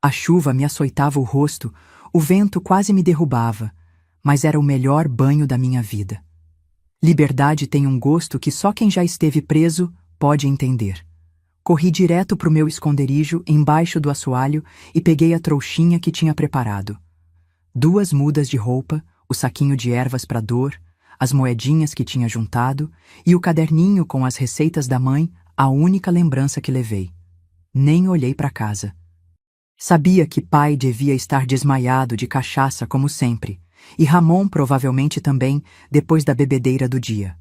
A chuva me açoitava o rosto, o vento quase me derrubava, mas era o melhor banho da minha vida. Liberdade tem um gosto que só quem já esteve preso pode entender. Corri direto para o meu esconderijo embaixo do assoalho e peguei a trouxinha que tinha preparado. 2 mudas de roupa, o saquinho de ervas para dor, as moedinhas que tinha juntado e o caderninho com as receitas da mãe, a única lembrança que levei. Nem olhei para casa. Sabia que pai devia estar desmaiado de cachaça como sempre, e Ramon provavelmente também, depois da bebedeira do dia.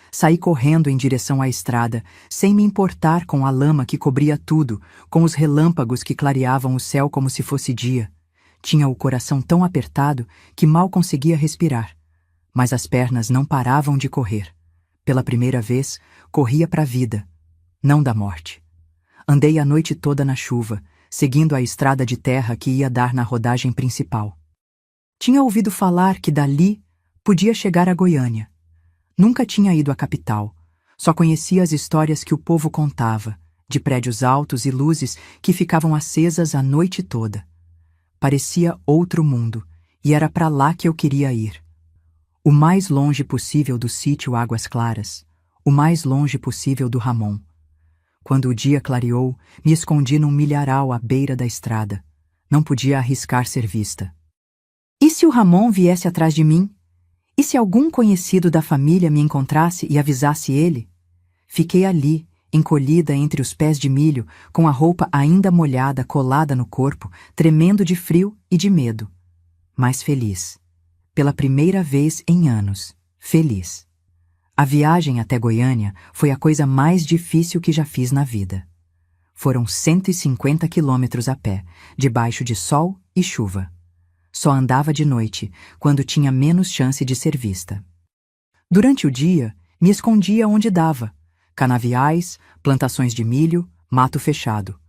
Saí correndo em direção à estrada, sem me importar com a lama que cobria tudo, com os relâmpagos que clareavam o céu como se fosse dia. Tinha o coração tão apertado que mal conseguia respirar. Mas as pernas não paravam de correr. Pela primeira vez, corria para a vida, não da morte. Andei a noite toda na chuva, seguindo a estrada de terra que ia dar na rodagem principal. Tinha ouvido falar que dali podia chegar a Goiânia. Nunca tinha ido à capital, só conhecia as histórias que o povo contava, de prédios altos e luzes que ficavam acesas a noite toda. Parecia outro mundo, e era para lá que eu queria ir. O mais longe possível do sítio Águas Claras, o mais longe possível do Ramon. Quando o dia clareou, me escondi num milharal à beira da estrada. Não podia arriscar ser vista. E se o Ramon viesse atrás de mim? E se algum conhecido da família me encontrasse e avisasse ele? Fiquei ali, encolhida entre os pés de milho, com a roupa ainda molhada colada no corpo, tremendo de frio e de medo. Mas feliz. Pela primeira vez em anos, feliz. A viagem até Goiânia foi a coisa mais difícil que já fiz na vida. Foram 150 quilômetros a pé, debaixo de sol e chuva. Só andava de noite, quando tinha menos chance de ser vista. Durante o dia, me escondia onde dava. Canaviais, plantações de milho, mato fechado.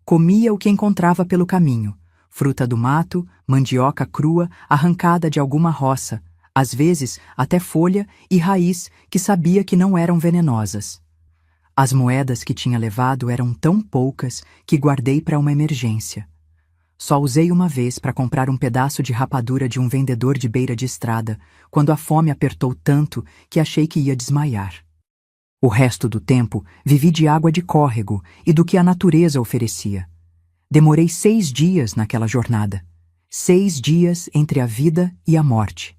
Comia o que encontrava pelo caminho. Fruta do mato, mandioca crua arrancada de alguma roça, às vezes até folha e raiz que sabia que não eram venenosas. As moedas que tinha levado eram tão poucas que guardei para uma emergência. Só usei uma vez para comprar um pedaço de rapadura de um vendedor de beira de estrada, quando a fome apertou tanto que achei que ia desmaiar. O resto do tempo vivi de água de córrego e do que a natureza oferecia. Demorei 6 dias naquela jornada. 6 dias entre a vida e a morte.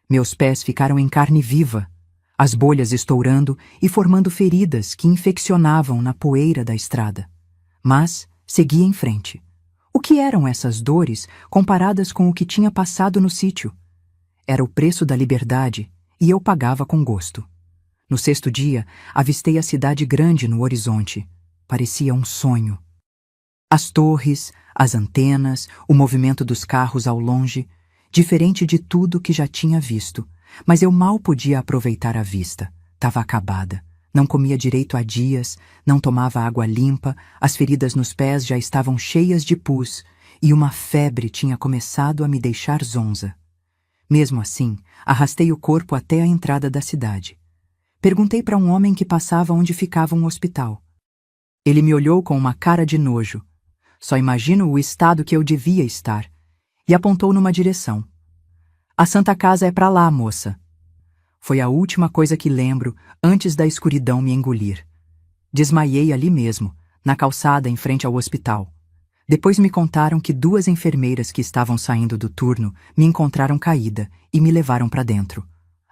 Meus pés ficaram em carne viva, as bolhas estourando e formando feridas que infeccionavam na poeira da estrada. Mas segui em frente. O que eram essas dores comparadas com o que tinha passado no sítio? Era o preço da liberdade e eu pagava com gosto. No 6º dia, avistei a cidade grande no horizonte. Parecia um sonho. As torres, as antenas, o movimento dos carros ao longe, diferente de tudo que já tinha visto, mas eu mal podia aproveitar a vista. Estava acabada. Não comia direito há dias, não tomava água limpa, as feridas nos pés já estavam cheias de pus e uma febre tinha começado a me deixar zonza. Mesmo assim, arrastei o corpo até a entrada da cidade. Perguntei para um homem que passava onde ficava um hospital. Ele me olhou com uma cara de nojo. Só imagino o estado que eu devia estar. E apontou numa direção. A Santa Casa é para lá, moça. Foi a última coisa que lembro antes da escuridão me engolir. Desmaiei ali mesmo, na calçada em frente ao hospital. Depois me contaram que 2 enfermeiras que estavam saindo do turno me encontraram caída e me levaram para dentro.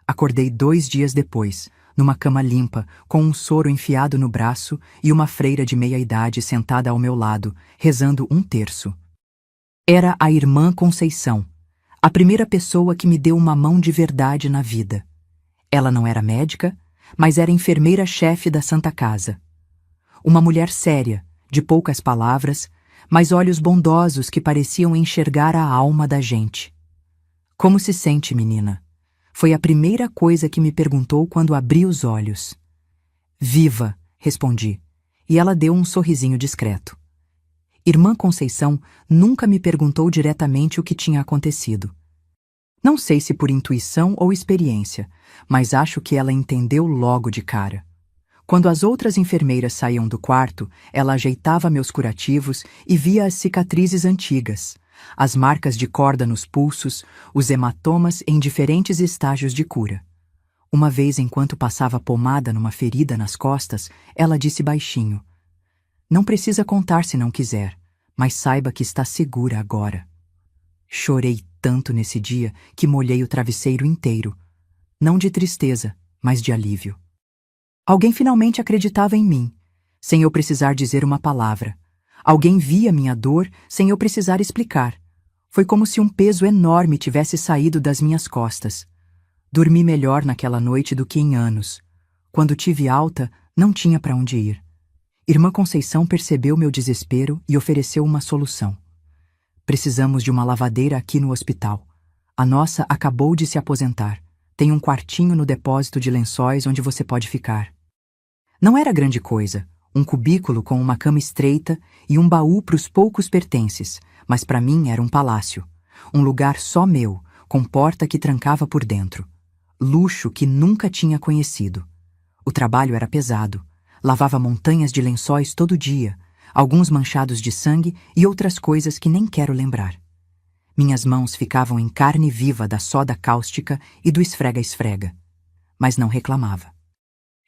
Acordei 2 dias depois, numa cama limpa, com um soro enfiado no braço e uma freira de meia-idade sentada ao meu lado, rezando um terço. Era a irmã Conceição, a primeira pessoa que me deu uma mão de verdade na vida. Ela não era médica, mas era enfermeira-chefe da Santa Casa. Uma mulher séria, de poucas palavras, mas olhos bondosos que pareciam enxergar a alma da gente. Como se sente, menina? Foi a primeira coisa que me perguntou quando abri os olhos. Viva, respondi, e ela deu um sorrisinho discreto. Irmã Conceição nunca me perguntou diretamente o que tinha acontecido. Não sei se por intuição ou experiência, mas acho que ela entendeu logo de cara. Quando as outras enfermeiras saíam do quarto, ela ajeitava meus curativos e via as cicatrizes antigas, as marcas de corda nos pulsos, os hematomas em diferentes estágios de cura. Uma vez, enquanto passava pomada numa ferida nas costas, ela disse baixinho: "Não precisa contar se não quiser, mas saiba que está segura agora." Chorei tanto nesse dia que molhei o travesseiro inteiro, não de tristeza, mas de alívio. Alguém finalmente acreditava em mim, sem eu precisar dizer uma palavra. Alguém via minha dor sem eu precisar explicar. Foi como se um peso enorme tivesse saído das minhas costas. Dormi melhor naquela noite do que em anos. Quando tive alta, não tinha para onde ir. Irmã Conceição percebeu meu desespero e ofereceu uma solução. "Precisamos de uma lavadeira aqui no hospital. A nossa acabou de se aposentar. Tem um quartinho no depósito de lençóis onde você pode ficar." Não era grande coisa, um cubículo com uma cama estreita e um baú para os poucos pertences, mas para mim era um palácio. Um lugar só meu, com porta que trancava por dentro. Luxo que nunca tinha conhecido. O trabalho era pesado. Lavava montanhas de lençóis todo dia, alguns manchados de sangue e outras coisas que nem quero lembrar. Minhas mãos ficavam em carne viva da soda cáustica e do esfrega-esfrega. Mas não reclamava.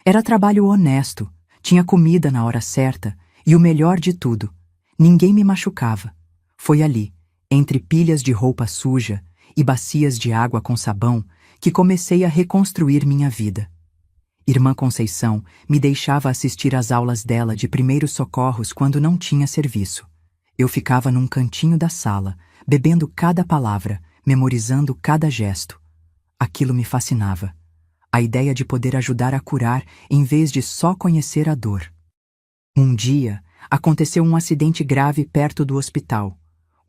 Era trabalho honesto, tinha comida na hora certa e o melhor de tudo, ninguém me machucava. Foi ali, entre pilhas de roupa suja e bacias de água com sabão, que comecei a reconstruir minha vida. Irmã Conceição me deixava assistir às aulas dela de primeiros socorros quando não tinha serviço. Eu ficava num cantinho da sala, bebendo cada palavra, memorizando cada gesto. Aquilo me fascinava. A ideia de poder ajudar a curar em vez de só conhecer a dor. Um dia, aconteceu um acidente grave perto do hospital.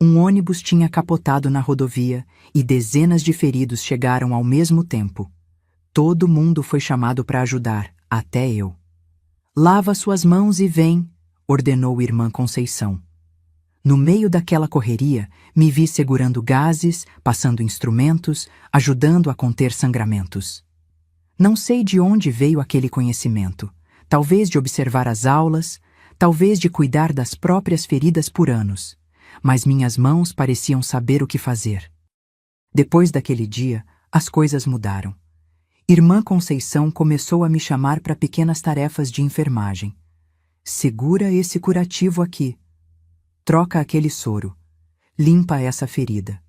Um ônibus tinha capotado na rodovia e dezenas de feridos chegaram ao mesmo tempo. Todo mundo foi chamado para ajudar, até eu. "Lava suas mãos e vem", ordenou Irmã Conceição. No meio daquela correria, me vi segurando gases, passando instrumentos, ajudando a conter sangramentos. Não sei de onde veio aquele conhecimento, talvez de observar as aulas, talvez de cuidar das próprias feridas por anos, mas minhas mãos pareciam saber o que fazer. Depois daquele dia, as coisas mudaram. Irmã Conceição começou a me chamar para pequenas tarefas de enfermagem. "Segura esse curativo aqui. Troca aquele soro. Limpa essa ferida."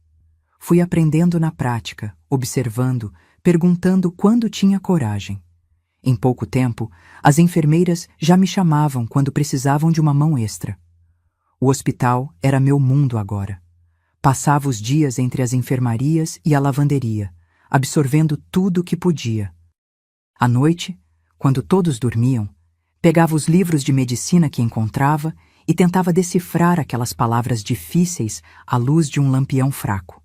Fui aprendendo na prática, observando, perguntando quando tinha coragem. Em pouco tempo, as enfermeiras já me chamavam quando precisavam de uma mão extra. O hospital era meu mundo agora. Passava os dias entre as enfermarias e a lavanderia, absorvendo tudo o que podia. À noite, quando todos dormiam, pegava os livros de medicina que encontrava e tentava decifrar aquelas palavras difíceis à luz de um lampião fraco.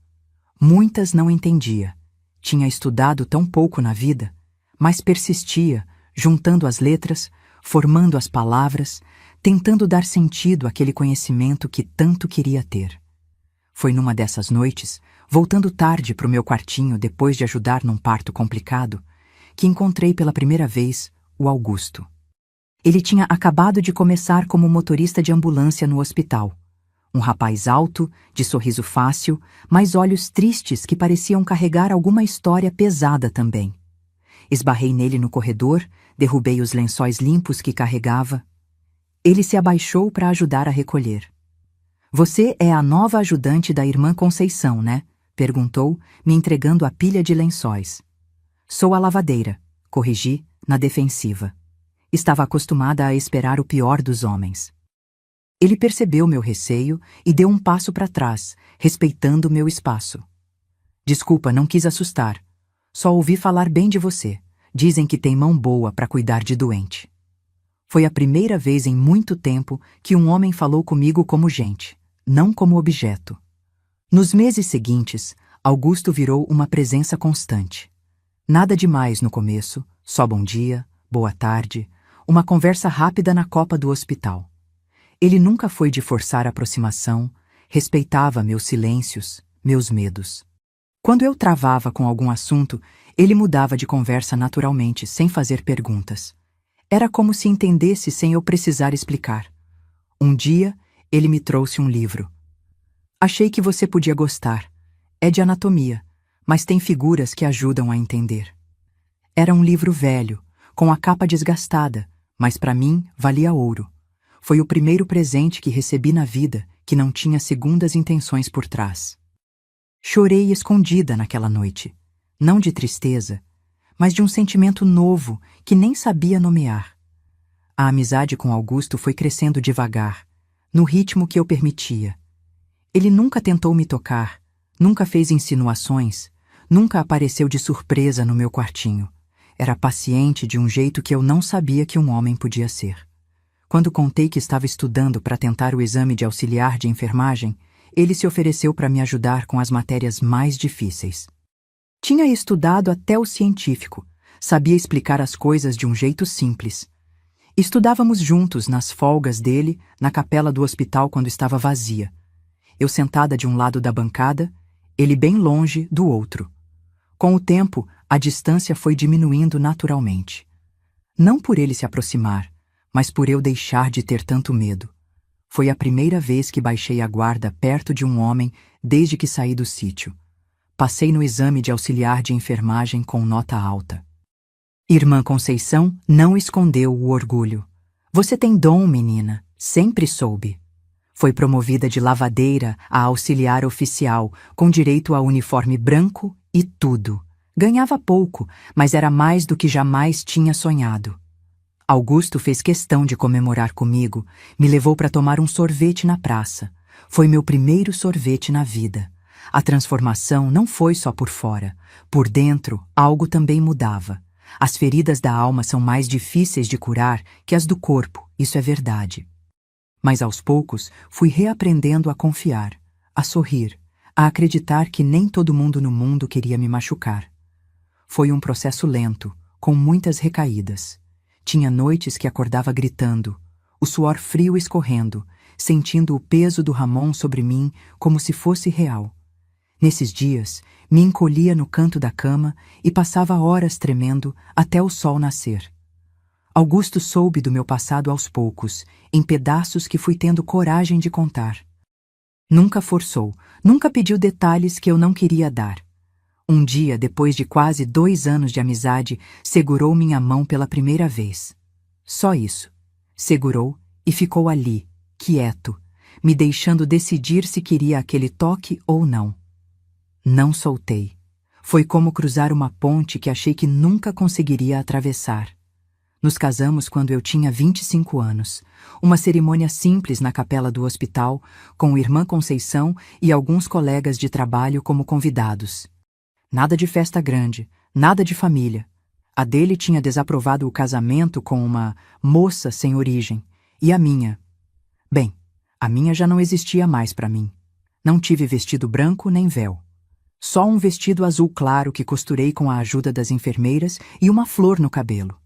Muitas não entendia. Tinha estudado tão pouco na vida, mas persistia, juntando as letras, formando as palavras, tentando dar sentido àquele conhecimento que tanto queria ter. Foi numa dessas noites, voltando tarde para o meu quartinho depois de ajudar num parto complicado, que encontrei pela primeira vez o Augusto. Ele tinha acabado de começar como motorista de ambulância no hospital. Um rapaz alto, de sorriso fácil, mas olhos tristes que pareciam carregar alguma história pesada também. Esbarrei nele no corredor, derrubei os lençóis limpos que carregava. Ele se abaixou para ajudar a recolher. "Você é a nova ajudante da Irmã Conceição, né?" perguntou, me entregando a pilha de lençóis. Sou a lavadeira, corrigi, na defensiva. Estava acostumada a esperar o pior dos homens. Ele percebeu meu receio e deu um passo para trás, respeitando meu espaço. Desculpa, não quis assustar. Só ouvi falar bem de você. Dizem que tem mão boa para cuidar de doente. Foi a primeira vez em muito tempo que um homem falou comigo como gente, não como objeto. Nos meses seguintes, Augusto virou uma presença constante. Nada demais no começo, só bom dia, boa tarde, uma conversa rápida na copa do hospital. Ele nunca foi de forçar aproximação, respeitava meus silêncios, meus medos. Quando eu travava com algum assunto, ele mudava de conversa naturalmente, sem fazer perguntas. Era como se entendesse sem eu precisar explicar. Um dia, ele me trouxe um livro. Achei que você podia gostar. É de anatomia, mas tem figuras que ajudam a entender. Era um livro velho, com a capa desgastada, mas para mim valia ouro. Foi o primeiro presente que recebi na vida que não tinha segundas intenções por trás. Chorei escondida naquela noite, não de tristeza, mas de um sentimento novo que nem sabia nomear. A amizade com Augusto foi crescendo devagar, no ritmo que eu permitia. Ele nunca tentou me tocar, nunca fez insinuações, nunca apareceu de surpresa no meu quartinho. Era paciente de um jeito que eu não sabia que um homem podia ser. Quando contei que estava estudando para tentar o exame de auxiliar de enfermagem, ele se ofereceu para me ajudar com as matérias mais difíceis. Tinha estudado até o científico, sabia explicar as coisas de um jeito simples. Estudávamos juntos nas folgas dele, na capela do hospital quando estava vazia. Eu sentada de um lado da bancada, ele bem longe do outro. Com o tempo, a distância foi diminuindo naturalmente. Não por ele se aproximar, mas por eu deixar de ter tanto medo. Foi a primeira vez que baixei a guarda perto de um homem desde que saí do sítio. Passei no exame de auxiliar de enfermagem com nota alta. Irmã Conceição não escondeu o orgulho. Você tem dom, menina, sempre soube. Foi promovida de lavadeira a auxiliar oficial, com direito a uniforme branco e tudo. Ganhava pouco, mas era mais do que jamais tinha sonhado. Augusto fez questão de comemorar comigo, me levou para tomar um sorvete na praça. Foi meu primeiro sorvete na vida. A transformação não foi só por fora. Por dentro, algo também mudava. As feridas da alma são mais difíceis de curar que as do corpo, isso é verdade. Mas aos poucos fui reaprendendo a confiar, a sorrir, a acreditar que nem todo mundo no mundo queria me machucar. Foi um processo lento, com muitas recaídas. Tinha noites que acordava gritando, o suor frio escorrendo, sentindo o peso do Ramon sobre mim como se fosse real. Nesses dias, me encolhia no canto da cama e passava horas tremendo até o sol nascer. Augusto soube do meu passado aos poucos, em pedaços que fui tendo coragem de contar. Nunca forçou, nunca pediu detalhes que eu não queria dar. Um dia, depois de quase 2 anos de amizade, segurou minha mão pela primeira vez. Só isso. Segurou e ficou ali, quieto, me deixando decidir se queria aquele toque ou não. Não soltei. Foi como cruzar uma ponte que achei que nunca conseguiria atravessar. Nos casamos quando eu tinha 25 anos. Uma cerimônia simples na capela do hospital, com Irmã Conceição e alguns colegas de trabalho como convidados. Nada de festa grande, nada de família. A dele tinha desaprovado o casamento com uma moça sem origem. E a minha? Bem, a minha já não existia mais para mim. Não tive vestido branco nem véu. Só um vestido azul claro que costurei com a ajuda das enfermeiras e uma flor no cabelo.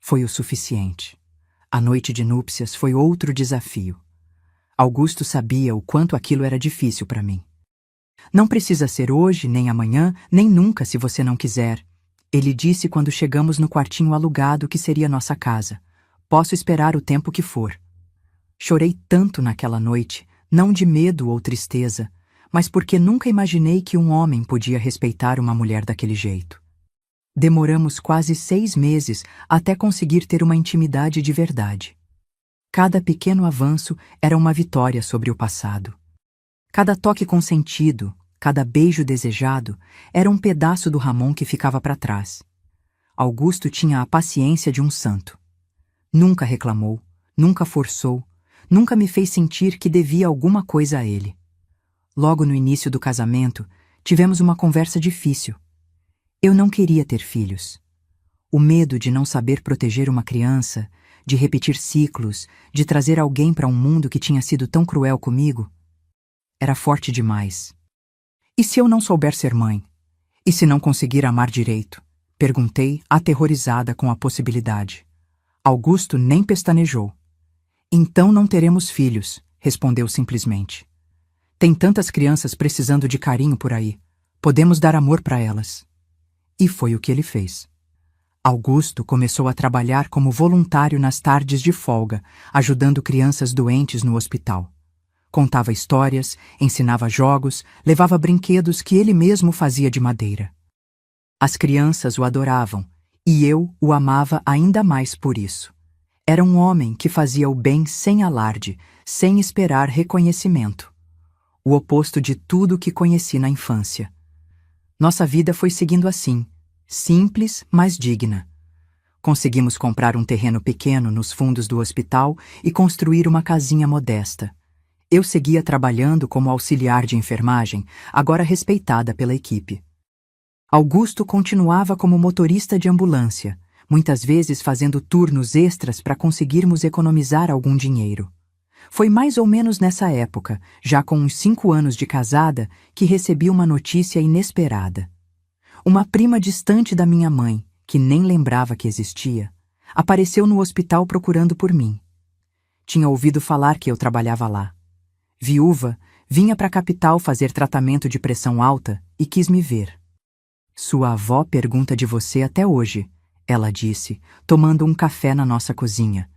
Foi o suficiente. A noite de núpcias foi outro desafio. Augusto sabia o quanto aquilo era difícil para mim. Não precisa ser hoje, nem amanhã, nem nunca se você não quiser. Ele disse quando chegamos no quartinho alugado que seria nossa casa. Posso esperar o tempo que for. Chorei tanto naquela noite, não de medo ou tristeza, mas porque nunca imaginei que um homem podia respeitar uma mulher daquele jeito. Demoramos quase 6 meses até conseguir ter uma intimidade de verdade. Cada pequeno avanço era uma vitória sobre o passado. Cada toque consentido, cada beijo desejado, era um pedaço do Ramon que ficava para trás. Augusto tinha a paciência de um santo. Nunca reclamou, nunca forçou, nunca me fez sentir que devia alguma coisa a ele. Logo no início do casamento, tivemos uma conversa difícil. Eu não queria ter filhos. O medo de não saber proteger uma criança, de repetir ciclos, de trazer alguém para um mundo que tinha sido tão cruel comigo, era forte demais. E se eu não souber ser mãe? E se não conseguir amar direito? Perguntei, aterrorizada com a possibilidade. Augusto nem pestanejou. Então não teremos filhos, respondeu simplesmente. Tem tantas crianças precisando de carinho por aí. Podemos dar amor para elas. E foi o que ele fez. Augusto começou a trabalhar como voluntário nas tardes de folga, ajudando crianças doentes no hospital. Contava histórias, ensinava jogos, levava brinquedos que ele mesmo fazia de madeira. As crianças o adoravam, e eu o amava ainda mais por isso. Era um homem que fazia o bem sem alarde, sem esperar reconhecimento. O oposto de tudo que conheci na infância. Nossa vida foi seguindo assim, simples, mas digna. Conseguimos comprar um terreno pequeno nos fundos do hospital e construir uma casinha modesta. Eu seguia trabalhando como auxiliar de enfermagem, agora respeitada pela equipe. Augusto continuava como motorista de ambulância, muitas vezes fazendo turnos extras para conseguirmos economizar algum dinheiro. Foi mais ou menos nessa época, já com uns 5 anos de casada, que recebi uma notícia inesperada. Uma prima distante da minha mãe, que nem lembrava que existia, apareceu no hospital procurando por mim. Tinha ouvido falar que eu trabalhava lá. Viúva, vinha para a capital fazer tratamento de pressão alta e quis me ver. Sua avó pergunta de você até hoje, ela disse, tomando um café na nossa cozinha.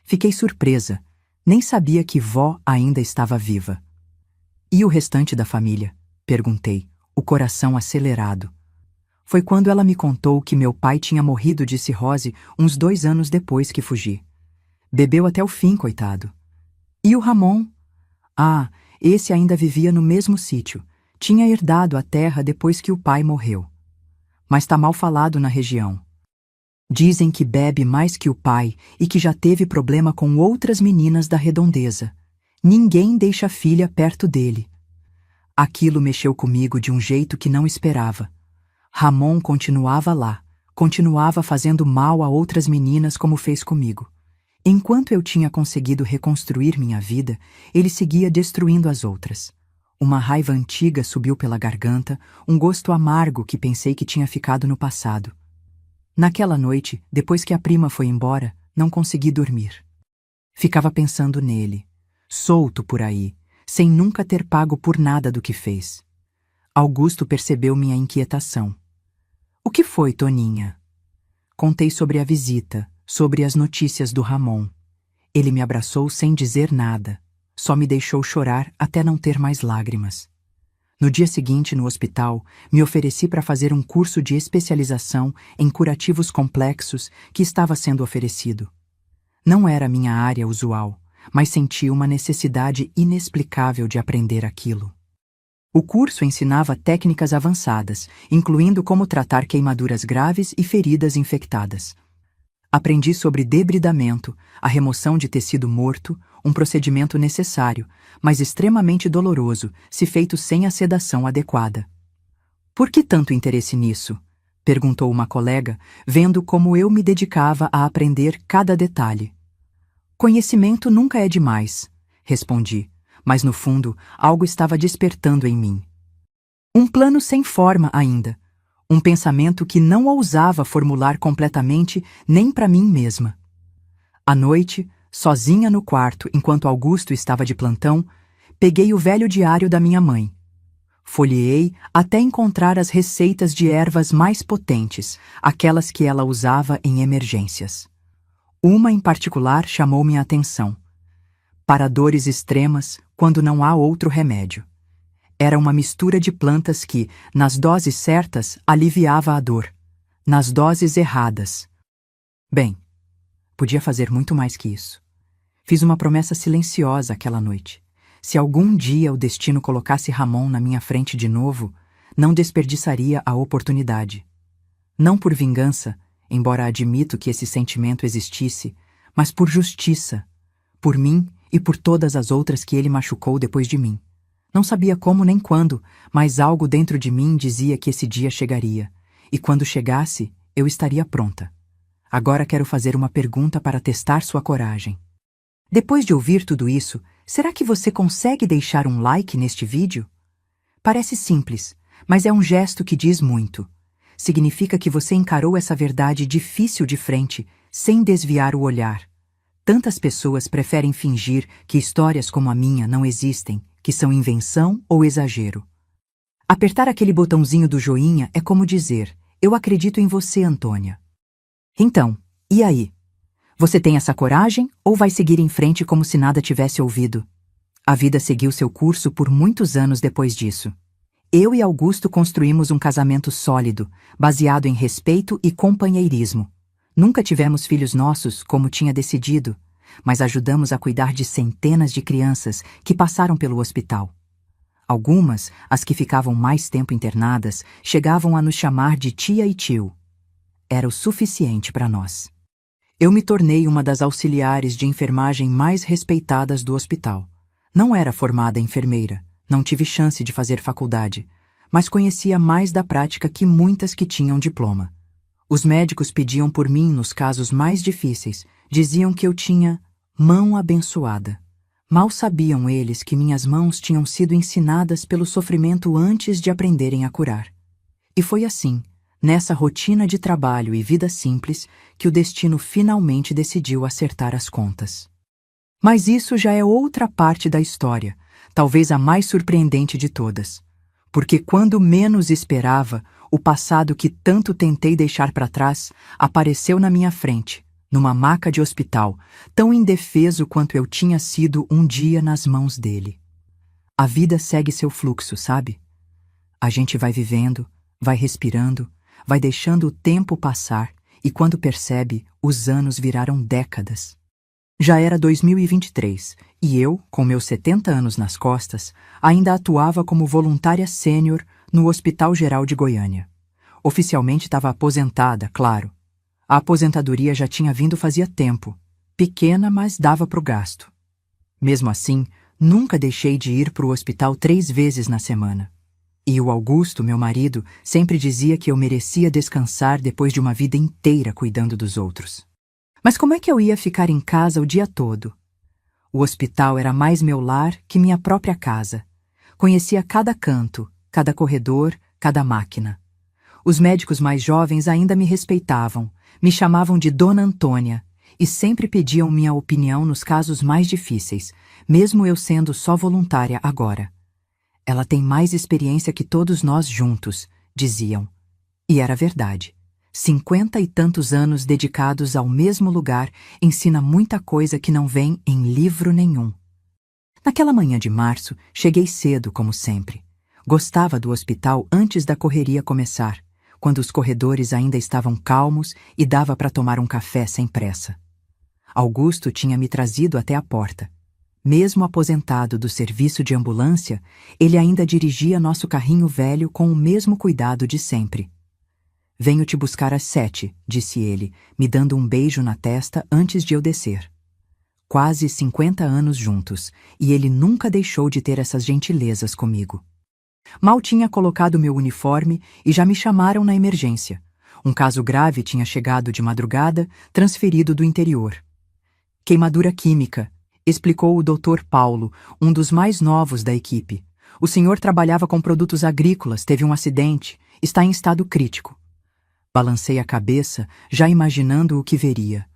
Fiquei surpresa, nem sabia que vó ainda estava viva. E o restante da família? Perguntei, o coração acelerado. Foi quando ela me contou que meu pai tinha morrido de cirrose uns 2 anos depois que fugi. Bebeu até o fim, coitado. E o Ramon? Ah, esse ainda vivia no mesmo sítio. Tinha herdado a terra depois que o pai morreu. Mas tá mal falado na região. Dizem que bebe mais que o pai e que já teve problema com outras meninas da redondeza. Ninguém deixa a filha perto dele. Aquilo mexeu comigo de um jeito que não esperava. Ramon continuava lá, continuava fazendo mal a outras meninas como fez comigo. Enquanto eu tinha conseguido reconstruir minha vida, ele seguia destruindo as outras. Uma raiva antiga subiu pela garganta, um gosto amargo que pensei que tinha ficado no passado. Naquela noite, depois que a prima foi embora, não consegui dormir. Ficava pensando nele, solto por aí, sem nunca ter pago por nada do que fez. Augusto percebeu minha inquietação. O que foi, Toninha? Contei sobre a visita, sobre as notícias do Ramon. Ele me abraçou sem dizer nada, só me deixou chorar até não ter mais lágrimas. No dia seguinte, no hospital, me ofereci para fazer um curso de especialização em curativos complexos que estava sendo oferecido. Não era minha área usual, mas senti uma necessidade inexplicável de aprender aquilo. O curso ensinava técnicas avançadas, incluindo como tratar queimaduras graves e feridas infectadas. Aprendi sobre debridamento, a remoção de tecido morto, um procedimento necessário, mas extremamente doloroso, se feito sem a sedação adequada. Por que tanto interesse nisso? Perguntou uma colega, vendo como eu me dedicava a aprender cada detalhe. Conhecimento nunca é demais, respondi, mas no fundo algo estava despertando em mim. Um plano sem forma ainda, um pensamento que não ousava formular completamente nem para mim mesma. À noite, sozinha no quarto enquanto Augusto estava de plantão, peguei o velho diário da minha mãe. Folheei até encontrar as receitas de ervas mais potentes, aquelas que ela usava em emergências. Uma em particular chamou minha atenção. Para dores extremas, quando não há outro remédio. Era uma mistura de plantas que, nas doses certas, aliviava a dor. Nas doses erradas. Bem, podia fazer muito mais que isso. Fiz uma promessa silenciosa aquela noite. Se algum dia o destino colocasse Ramon na minha frente de novo, não desperdiçaria a oportunidade. Não por vingança, embora admito que esse sentimento existisse, mas por justiça, por mim e por todas as outras que ele machucou depois de mim. Não sabia como nem quando, mas algo dentro de mim dizia que esse dia chegaria, e quando chegasse, eu estaria pronta. Agora quero fazer uma pergunta para testar sua coragem. Depois de ouvir tudo isso, será que você consegue deixar um like neste vídeo? Parece simples, mas é um gesto que diz muito. Significa que você encarou essa verdade difícil de frente, sem desviar o olhar. Tantas pessoas preferem fingir que histórias como a minha não existem, que são invenção ou exagero. Apertar aquele botãozinho do joinha é como dizer: eu acredito em você, Antônia. Então, e aí? Você tem essa coragem ou vai seguir em frente como se nada tivesse ouvido? A vida seguiu seu curso por muitos anos depois disso. Eu e Augusto construímos um casamento sólido, baseado em respeito e companheirismo. Nunca tivemos filhos nossos, como tinha decidido, mas ajudamos a cuidar de centenas de crianças que passaram pelo hospital. Algumas, as que ficavam mais tempo internadas, chegavam a nos chamar de tia e tio. Era o suficiente para nós. Eu me tornei uma das auxiliares de enfermagem mais respeitadas do hospital. Não era formada enfermeira, não tive chance de fazer faculdade, mas conhecia mais da prática que muitas que tinham diploma. Os médicos pediam por mim nos casos mais difíceis, diziam que eu tinha mão abençoada. Mal sabiam eles que minhas mãos tinham sido ensinadas pelo sofrimento antes de aprenderem a curar. E foi assim, nessa rotina de trabalho e vida simples, que o destino finalmente decidiu acertar as contas. Mas isso já é outra parte da história, talvez a mais surpreendente de todas. Porque quando menos esperava, o passado que tanto tentei deixar para trás apareceu na minha frente, numa maca de hospital, tão indefeso quanto eu tinha sido um dia nas mãos dele. A vida segue seu fluxo, sabe? A gente vai vivendo, vai respirando, vai deixando o tempo passar e quando percebe, os anos viraram décadas. Já era 2023 e eu, com meus 70 anos nas costas, ainda atuava como voluntária sênior no Hospital Geral de Goiânia. Oficialmente estava aposentada, claro. A aposentadoria já tinha vindo fazia tempo. Pequena, mas dava para o gasto. Mesmo assim, nunca deixei de ir para o hospital 3 vezes na semana. E o Augusto, meu marido, sempre dizia que eu merecia descansar depois de uma vida inteira cuidando dos outros. Mas como é que eu ia ficar em casa o dia todo? O hospital era mais meu lar que minha própria casa. Conhecia cada canto, cada corredor, cada máquina. Os médicos mais jovens ainda me respeitavam, me chamavam de Dona Antônia e sempre pediam minha opinião nos casos mais difíceis, mesmo eu sendo só voluntária agora. Ela tem mais experiência que todos nós juntos, diziam. E era verdade. 50 e tantos anos dedicados ao mesmo lugar ensina muita coisa que não vem em livro nenhum. Naquela manhã de março, cheguei cedo, como sempre. Gostava do hospital antes da correria começar, quando os corredores ainda estavam calmos e dava para tomar um café sem pressa. Augusto tinha me trazido até a porta. Mesmo aposentado do serviço de ambulância, ele ainda dirigia nosso carrinho velho com o mesmo cuidado de sempre. "Venho te buscar às 7, disse ele, me dando um beijo na testa antes de eu descer. Quase 50 anos juntos, e ele nunca deixou de ter essas gentilezas comigo. Mal tinha colocado meu uniforme e já me chamaram na emergência. Um caso grave tinha chegado de madrugada, transferido do interior. "Queimadura química", explicou o Dr. Paulo, um dos mais novos da equipe. "O senhor trabalhava com produtos agrícolas, teve um acidente, está em estado crítico." Balancei a cabeça, já imaginando o que veria.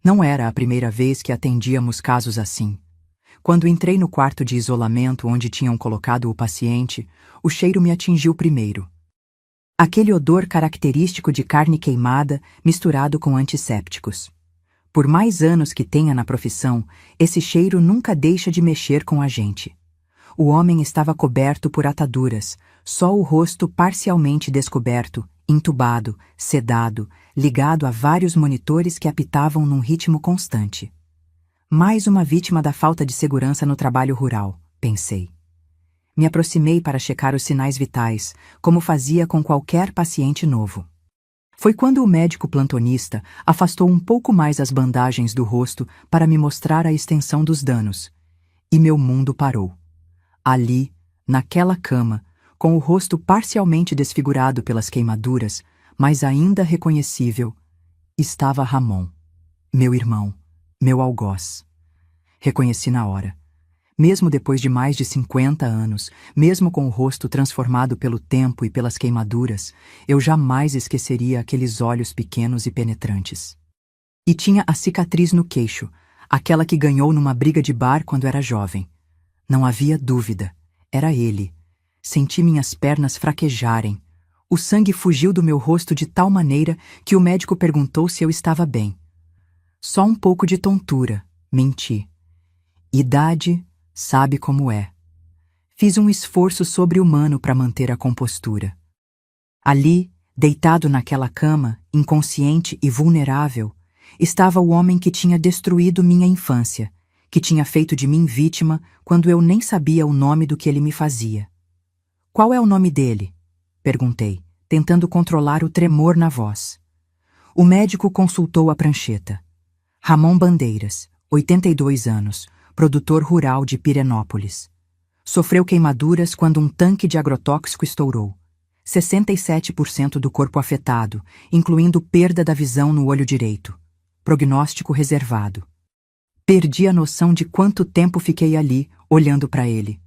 Não era a primeira vez que atendíamos casos assim. Quando entrei no quarto de isolamento onde tinham colocado o paciente, o cheiro me atingiu primeiro. Aquele odor característico de carne queimada misturado com antissépticos. Por mais anos que tenha na profissão, esse cheiro nunca deixa de mexer com a gente. O homem estava coberto por ataduras, só o rosto parcialmente descoberto, entubado, sedado, ligado a vários monitores que apitavam num ritmo constante. Mais uma vítima da falta de segurança no trabalho rural, pensei. Me aproximei para checar os sinais vitais, como fazia com qualquer paciente novo. Foi quando o médico plantonista afastou um pouco mais as bandagens do rosto para me mostrar a extensão dos danos. E meu mundo parou. Ali, naquela cama, com o rosto parcialmente desfigurado pelas queimaduras, mas ainda reconhecível, estava Ramon, meu irmão, meu algoz. Reconheci na hora. Mesmo depois de mais de 50 anos, mesmo com o rosto transformado pelo tempo e pelas queimaduras, eu jamais esqueceria aqueles olhos pequenos e penetrantes. E tinha a cicatriz no queixo, aquela que ganhou numa briga de bar quando era jovem. Não havia dúvida, era ele. Senti minhas pernas fraquejarem. O sangue fugiu do meu rosto de tal maneira que o médico perguntou se eu estava bem. Só um pouco de tontura, menti. Idade, sabe como é. Fiz um esforço sobre-humano para manter a compostura. Ali, deitado naquela cama, inconsciente e vulnerável, estava o homem que tinha destruído minha infância, que tinha feito de mim vítima quando eu nem sabia o nome do que ele me fazia. Qual é o nome dele? Perguntei, tentando controlar o tremor na voz. O médico consultou a prancheta. Ramon Bandeiras, 82 anos, produtor rural de Pirenópolis. Sofreu queimaduras quando um tanque de agrotóxico estourou. 67% do corpo afetado, incluindo perda da visão no olho direito. Prognóstico reservado. Perdi a noção de quanto tempo fiquei ali, olhando para ele.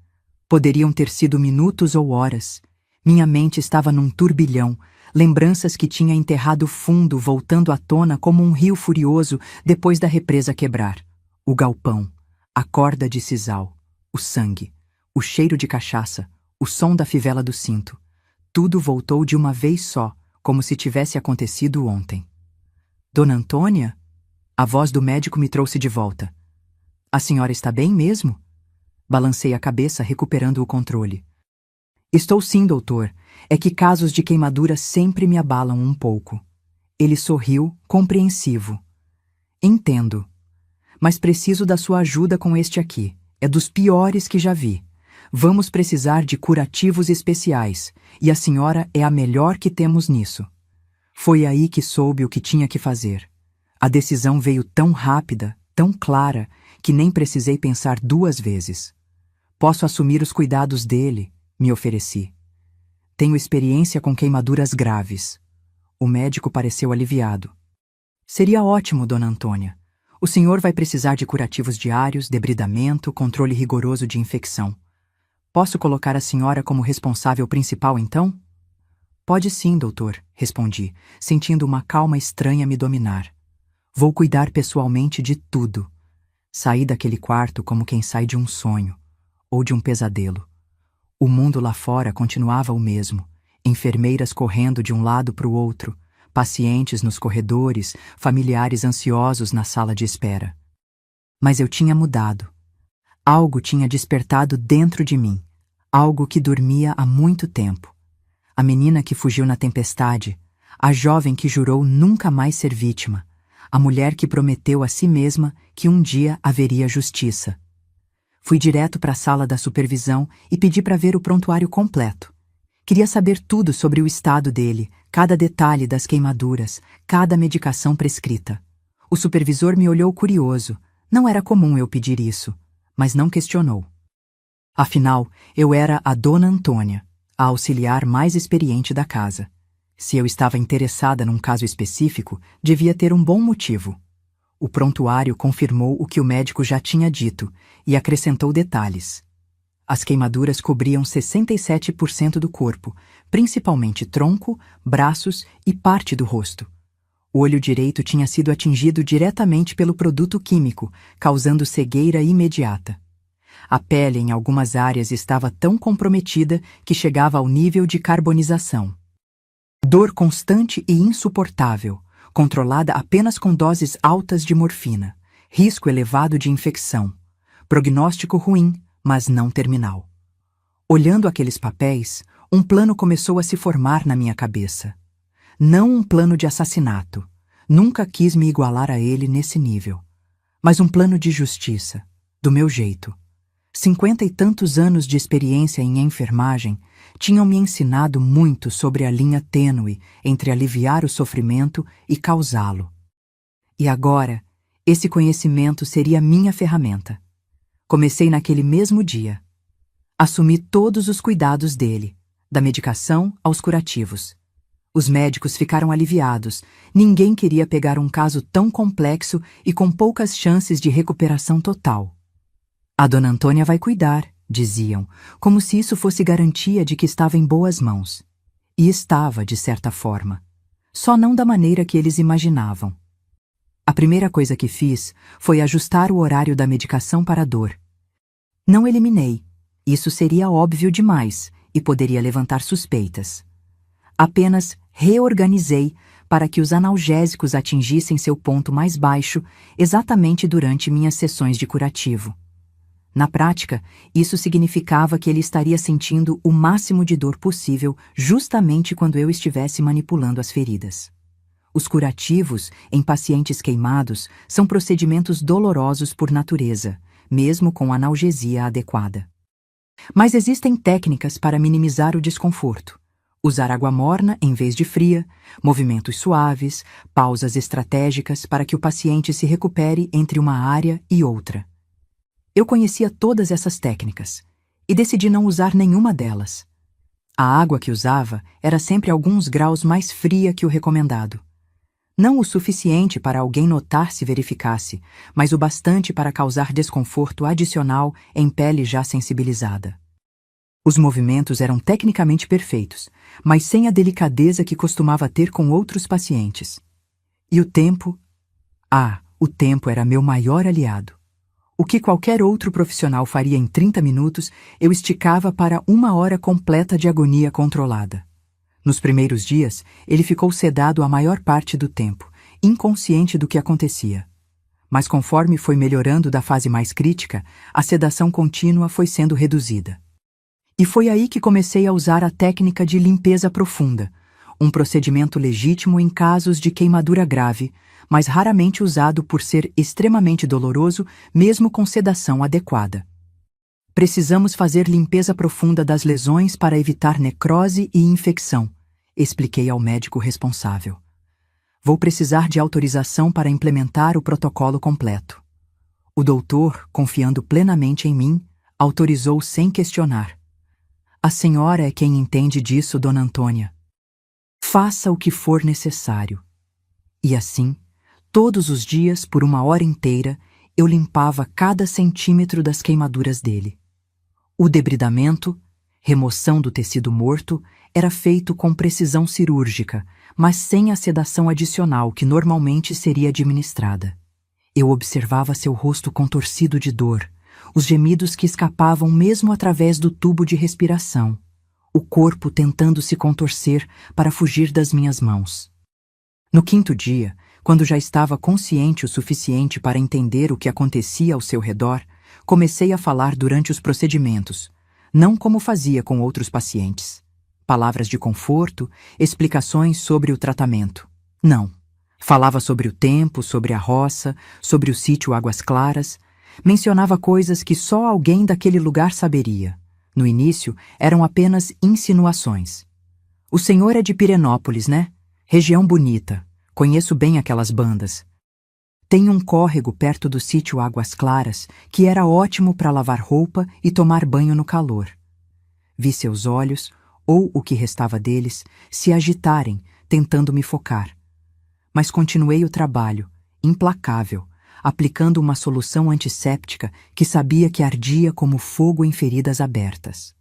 Poderiam ter sido minutos ou horas. Minha mente estava num turbilhão, lembranças que tinha enterrado fundo voltando à tona como um rio furioso depois da represa quebrar. O galpão, a corda de sisal, o sangue, o cheiro de cachaça, o som da fivela do cinto. Tudo voltou de uma vez só, como se tivesse acontecido ontem. Dona Antônia? A voz do médico me trouxe de volta. A senhora está bem mesmo? Balancei a cabeça, recuperando o controle. Estou sim, doutor. É que casos de queimadura sempre me abalam um pouco. Ele sorriu, compreensivo. Entendo. Mas preciso da sua ajuda com este aqui. É dos piores que já vi. Vamos precisar de curativos especiais, e a senhora é a melhor que temos nisso. Foi aí que soube o que tinha que fazer. A decisão veio tão rápida, tão clara, que nem precisei pensar duas vezes. Posso assumir os cuidados dele, me ofereci. Tenho experiência com queimaduras graves. O médico pareceu aliviado. Seria ótimo, dona Antônia. O senhor vai precisar de curativos diários, debridamento, controle rigoroso de infecção. Posso colocar a senhora como responsável principal, então? Pode sim, doutor, respondi, sentindo uma calma estranha me dominar. Vou cuidar pessoalmente de tudo. Saí daquele quarto como quem sai de um sonho, ou de um pesadelo. O mundo lá fora continuava o mesmo, enfermeiras correndo de um lado para o outro, pacientes nos corredores, familiares ansiosos na sala de espera. Mas eu tinha mudado. Algo tinha despertado dentro de mim, algo que dormia há muito tempo. A menina que fugiu na tempestade, a jovem que jurou nunca mais ser vítima, a mulher que prometeu a si mesma que um dia haveria justiça. Fui direto para a sala da supervisão e pedi para ver o prontuário completo. Queria saber tudo sobre o estado dele, cada detalhe das queimaduras, cada medicação prescrita. O supervisor me olhou curioso. Não era comum eu pedir isso, mas não questionou. Afinal, eu era a Dona Antônia, a auxiliar mais experiente da casa. Se eu estava interessada num caso específico, devia ter um bom motivo. O prontuário confirmou o que o médico já tinha dito e acrescentou detalhes. As queimaduras cobriam 67% do corpo, principalmente tronco, braços e parte do rosto. O olho direito tinha sido atingido diretamente pelo produto químico, causando cegueira imediata. A pele em algumas áreas estava tão comprometida que chegava ao nível de carbonização. Dor constante e insuportável, controlada apenas com doses altas de morfina, risco elevado de infecção, prognóstico ruim, mas não terminal. Olhando aqueles papéis, um plano começou a se formar na minha cabeça. Não um plano de assassinato. Nunca quis me igualar a ele nesse nível. Mas um plano de justiça, do meu jeito. 50 e tantos anos de experiência em enfermagem tinham me ensinado muito sobre a linha tênue entre aliviar o sofrimento e causá-lo. E agora, esse conhecimento seria minha ferramenta. Comecei naquele mesmo dia. Assumi todos os cuidados dele, da medicação aos curativos. Os médicos ficaram aliviados. Ninguém queria pegar um caso tão complexo e com poucas chances de recuperação total. A Dona Antônia vai cuidar, diziam, como se isso fosse garantia de que estava em boas mãos. E estava, de certa forma. Só não da maneira que eles imaginavam. A primeira coisa que fiz foi ajustar o horário da medicação para a dor. Não eliminei. Isso seria óbvio demais e poderia levantar suspeitas. Apenas reorganizei para que os analgésicos atingissem seu ponto mais baixo exatamente durante minhas sessões de curativo. Na prática, isso significava que ele estaria sentindo o máximo de dor possível justamente quando eu estivesse manipulando as feridas. Os curativos, em pacientes queimados, são procedimentos dolorosos por natureza, mesmo com analgesia adequada. Mas existem técnicas para minimizar o desconforto. Usar água morna em vez de fria, movimentos suaves, pausas estratégicas para que o paciente se recupere entre uma área e outra. Eu conhecia todas essas técnicas e decidi não usar nenhuma delas. A água que usava era sempre alguns graus mais fria que o recomendado. Não o suficiente para alguém notar se verificasse, mas o bastante para causar desconforto adicional em pele já sensibilizada. Os movimentos eram tecnicamente perfeitos, mas sem a delicadeza que costumava ter com outros pacientes. E o tempo? O tempo era meu maior aliado. O que qualquer outro profissional faria em 30 minutos, eu esticava para 1 hora completa de agonia controlada. Nos primeiros dias, ele ficou sedado a maior parte do tempo, inconsciente do que acontecia. Mas conforme foi melhorando da fase mais crítica, a sedação contínua foi sendo reduzida. E foi aí que comecei a usar a técnica de limpeza profunda, um procedimento legítimo em casos de queimadura grave, mas raramente usado por ser extremamente doloroso, mesmo com sedação adequada. Precisamos fazer limpeza profunda das lesões para evitar necrose e infecção, expliquei ao médico responsável. Vou precisar de autorização para implementar o protocolo completo. O doutor, confiando plenamente em mim, autorizou sem questionar. A senhora é quem entende disso, Dona Antônia. Faça o que for necessário. E assim, todos os dias, por 1 hora inteira, eu limpava cada centímetro das queimaduras dele. O debridamento, remoção do tecido morto, era feito com precisão cirúrgica, mas sem a sedação adicional que normalmente seria administrada. Eu observava seu rosto contorcido de dor, os gemidos que escapavam mesmo através do tubo de respiração, o corpo tentando se contorcer para fugir das minhas mãos. No 5º dia, quando já estava consciente o suficiente para entender o que acontecia ao seu redor, comecei a falar durante os procedimentos, não como fazia com outros pacientes. Palavras de conforto, explicações sobre o tratamento. Não. Falava sobre o tempo, sobre a roça, sobre o sítio Águas Claras. Mencionava coisas que só alguém daquele lugar saberia. No início, eram apenas insinuações. O senhor é de Pirenópolis, né? Região bonita. Conheço bem aquelas bandas. Tem um córrego perto do sítio Águas Claras que era ótimo para lavar roupa e tomar banho no calor. Vi seus olhos, ou o que restava deles, se agitarem, tentando me focar. Mas continuei o trabalho, implacável, aplicando uma solução antisséptica que sabia que ardia como fogo em feridas abertas.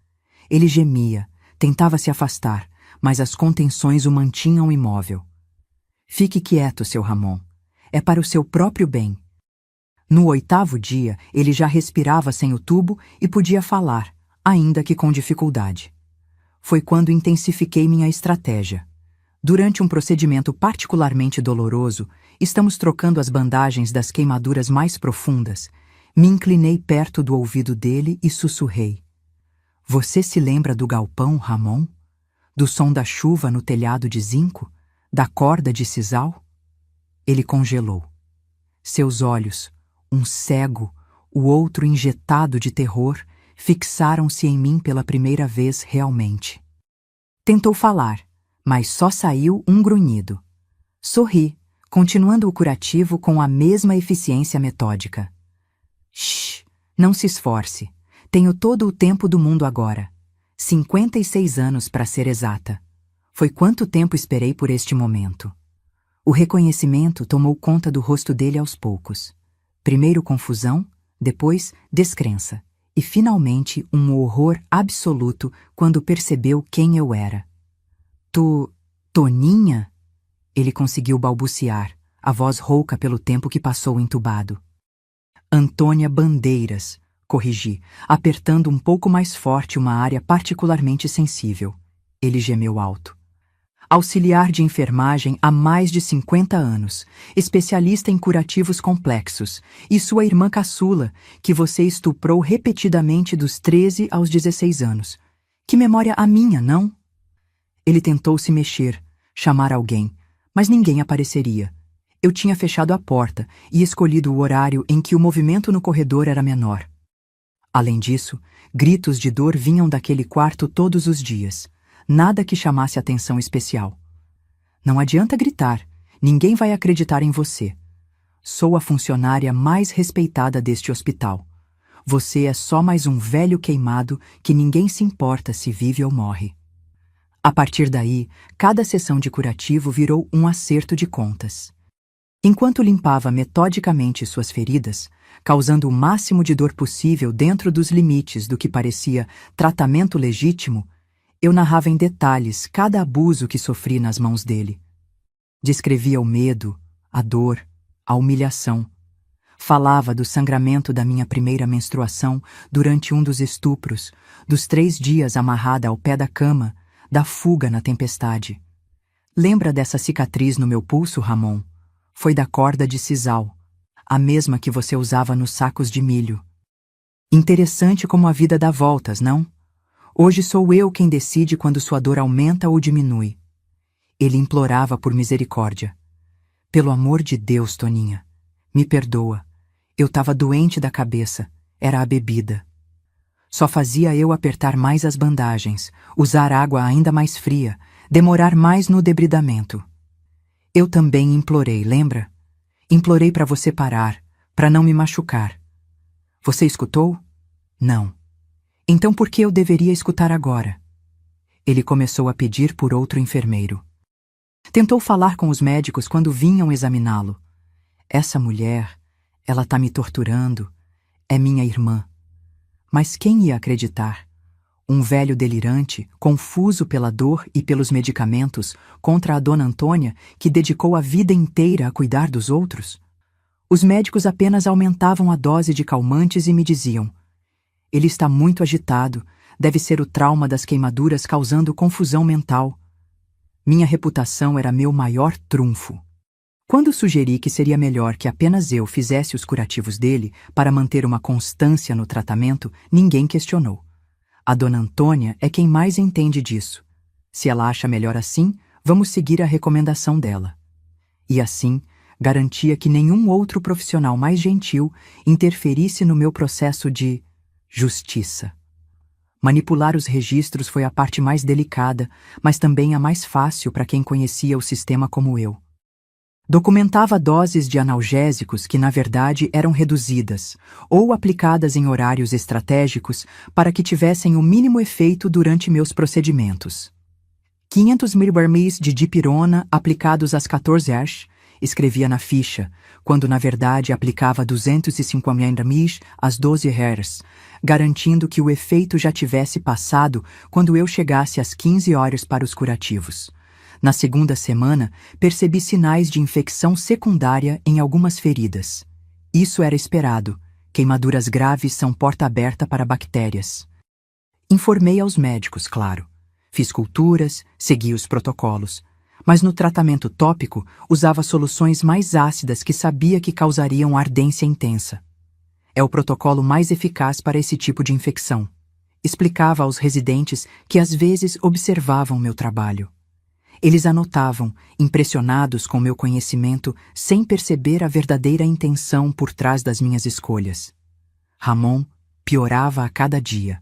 Ele gemia, tentava se afastar, mas as contenções o mantinham imóvel. Fique quieto, seu Ramon. É para o seu próprio bem. No 8º dia, ele já respirava sem o tubo e podia falar, ainda que com dificuldade. Foi quando intensifiquei minha estratégia. Durante um procedimento particularmente doloroso, estamos trocando as bandagens das queimaduras mais profundas. Me inclinei perto do ouvido dele e sussurrei. Você se lembra do galpão, Ramon? Do som da chuva no telhado de zinco? Da corda de sisal? Ele congelou. Seus olhos, um cego, o outro injetado de terror, fixaram-se em mim pela primeira vez realmente. Tentou falar, mas só saiu um grunhido. Sorri, continuando o curativo com a mesma eficiência metódica. Shh, não se esforce. Tenho todo o tempo do mundo agora. 56 anos para ser exata. Foi quanto tempo esperei por este momento. O reconhecimento tomou conta do rosto dele aos poucos. Primeiro confusão, depois descrença, e finalmente um horror absoluto quando percebeu quem eu era. Toninha? Ele conseguiu balbuciar, a voz rouca pelo tempo que passou entubado. Antônia Bandeiras, corrigi, apertando um pouco mais forte uma área particularmente sensível. Ele gemeu alto. Auxiliar de enfermagem há mais de 50 anos, especialista em curativos complexos, e sua irmã caçula, que você estuprou repetidamente dos 13 aos 16 anos. Que memória a minha, não? Ele tentou se mexer, chamar alguém, mas ninguém apareceria. Eu tinha fechado a porta e escolhido o horário em que o movimento no corredor era menor. Além disso, gritos de dor vinham daquele quarto todos os dias. Nada que chamasse atenção especial. Não adianta gritar, ninguém vai acreditar em você. Sou a funcionária mais respeitada deste hospital. Você é só mais um velho queimado que ninguém se importa se vive ou morre. A partir daí, cada sessão de curativo virou um acerto de contas. Enquanto limpava metodicamente suas feridas, causando o máximo de dor possível dentro dos limites do que parecia tratamento legítimo, eu narrava em detalhes cada abuso que sofri nas mãos dele. Descrevia o medo, a dor, a humilhação. Falava do sangramento da minha primeira menstruação durante um dos estupros, dos 3 dias amarrada ao pé da cama, da fuga na tempestade. Lembra dessa cicatriz no meu pulso, Ramon? Foi da corda de sisal, a mesma que você usava nos sacos de milho. Interessante como a vida dá voltas, não? Hoje sou eu quem decide quando sua dor aumenta ou diminui. Ele implorava por misericórdia. Pelo amor de Deus, Toninha, me perdoa. Eu estava doente da cabeça, era a bebida. Só fazia eu apertar mais as bandagens, usar água ainda mais fria, demorar mais no debridamento. Eu também implorei, lembra? Implorei para você parar, para não me machucar. Você escutou? Não. Então por que eu deveria escutar agora? Ele começou a pedir por outro enfermeiro. Tentou falar com os médicos quando vinham examiná-lo. Essa mulher, ela tá me torturando, é minha irmã. Mas quem ia acreditar? Um velho delirante, confuso pela dor e pelos medicamentos, contra a dona Antônia, que dedicou a vida inteira a cuidar dos outros? Os médicos apenas aumentavam a dose de calmantes e me diziam: ele está muito agitado, deve ser o trauma das queimaduras causando confusão mental. Minha reputação era meu maior trunfo. Quando sugeri que seria melhor que apenas eu fizesse os curativos dele para manter uma constância no tratamento, ninguém questionou. A dona Antônia é quem mais entende disso. Se ela acha melhor assim, vamos seguir a recomendação dela. E assim, garantia que nenhum outro profissional mais gentil interferisse no meu processo de justiça. Manipular os registros foi a parte mais delicada, mas também a mais fácil para quem conhecia o sistema como eu. Documentava doses de analgésicos que, na verdade, eram reduzidas ou aplicadas em horários estratégicos para que tivessem o mínimo efeito durante meus procedimentos. 500 mg de dipirona aplicados às 14 horas, escrevia na ficha, quando na verdade aplicava 250 mg às 12 horas, garantindo que o efeito já tivesse passado quando eu chegasse às 15 horas para os curativos. Na segunda semana, percebi sinais de infecção secundária em algumas feridas. Isso era esperado. Queimaduras graves são porta aberta para bactérias. Informei aos médicos, claro. Fiz culturas, segui os protocolos. Mas no tratamento tópico, usava soluções mais ácidas que sabia que causariam ardência intensa. É o protocolo mais eficaz para esse tipo de infecção. Explicava aos residentes que às vezes observavam meu trabalho. Eles anotavam, impressionados com meu conhecimento, sem perceber a verdadeira intenção por trás das minhas escolhas. Ramon piorava a cada dia.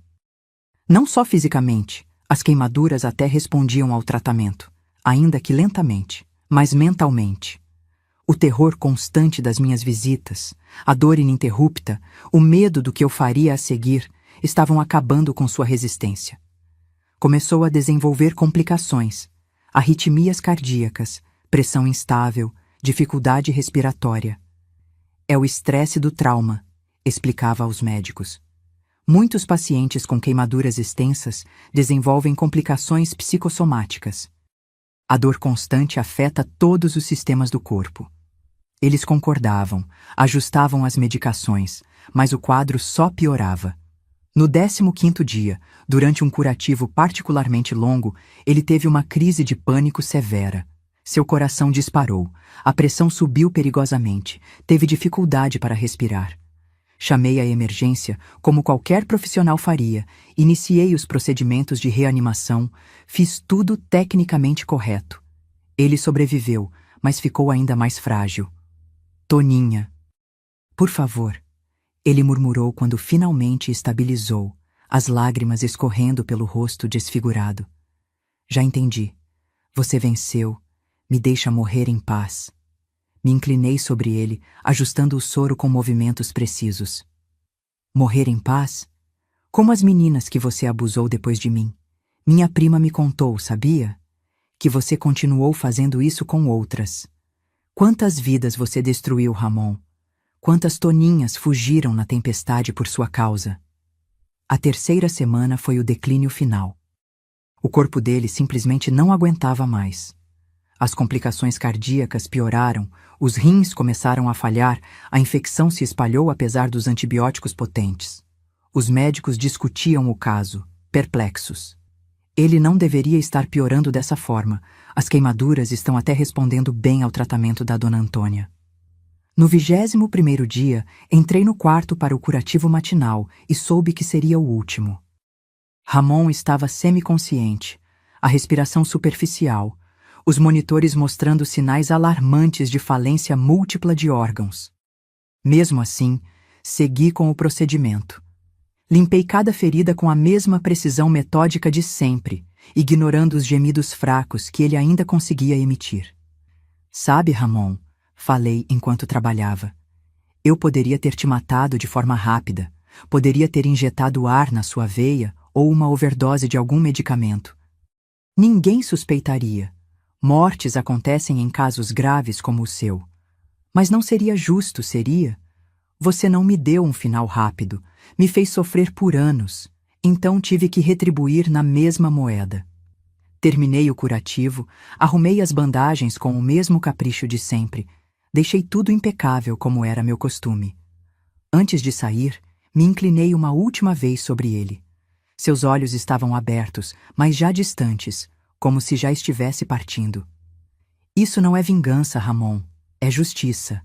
Não só fisicamente, as queimaduras até respondiam ao tratamento, ainda que lentamente, mas mentalmente. O terror constante das minhas visitas, a dor ininterrupta, o medo do que eu faria a seguir, estavam acabando com sua resistência. Começou a desenvolver complicações, arritmias cardíacas, pressão instável, dificuldade respiratória. É o estresse do trauma, explicava aos médicos. Muitos pacientes com queimaduras extensas desenvolvem complicações psicossomáticas. A dor constante afeta todos os sistemas do corpo. Eles concordavam, ajustavam as medicações, mas o quadro só piorava. No 15º dia, durante um curativo particularmente longo, ele teve uma crise de pânico severa. Seu coração disparou, a pressão subiu perigosamente, teve dificuldade para respirar. Chamei a emergência, como qualquer profissional faria, iniciei os procedimentos de reanimação, fiz tudo tecnicamente correto. Ele sobreviveu, mas ficou ainda mais frágil. Toninha. Por favor, ele murmurou quando finalmente estabilizou, as lágrimas escorrendo pelo rosto desfigurado. Já entendi. Você venceu. Me deixa morrer em paz. Me inclinei sobre ele, ajustando o soro com movimentos precisos. Morrer em paz? Como as meninas que você abusou depois de mim. Minha prima me contou, sabia? Que você continuou fazendo isso com outras. Quantas vidas você destruiu, Ramon? Quantas Toninhas fugiram na tempestade por sua causa? A 3ª semana foi o declínio final. O corpo dele simplesmente não aguentava mais. As complicações cardíacas pioraram, os rins começaram a falhar, a infecção se espalhou apesar dos antibióticos potentes. Os médicos discutiam o caso, perplexos. Ele não deveria estar piorando dessa forma. As queimaduras estão até respondendo bem ao tratamento da dona Antônia. No 21º dia, entrei no quarto para o curativo matinal e soube que seria o último. Ramon estava semiconsciente, a respiração superficial, os monitores mostrando sinais alarmantes de falência múltipla de órgãos. Mesmo assim, segui com o procedimento. Limpei cada ferida com a mesma precisão metódica de sempre, ignorando os gemidos fracos que ele ainda conseguia emitir. Sabe, Ramon, falei enquanto trabalhava. Eu poderia ter te matado de forma rápida, poderia ter injetado ar na sua veia ou uma overdose de algum medicamento. Ninguém suspeitaria. Mortes acontecem em casos graves como o seu. Mas não seria justo, seria? Você não me deu um final rápido, me fez sofrer por anos, então tive que retribuir na mesma moeda. Terminei o curativo, arrumei as bandagens com o mesmo capricho de sempre, deixei tudo impecável como era meu costume. Antes de sair, me inclinei uma última vez sobre ele. Seus olhos estavam abertos, mas já distantes, como se já estivesse partindo. Isso não é vingança, Ramon, é justiça.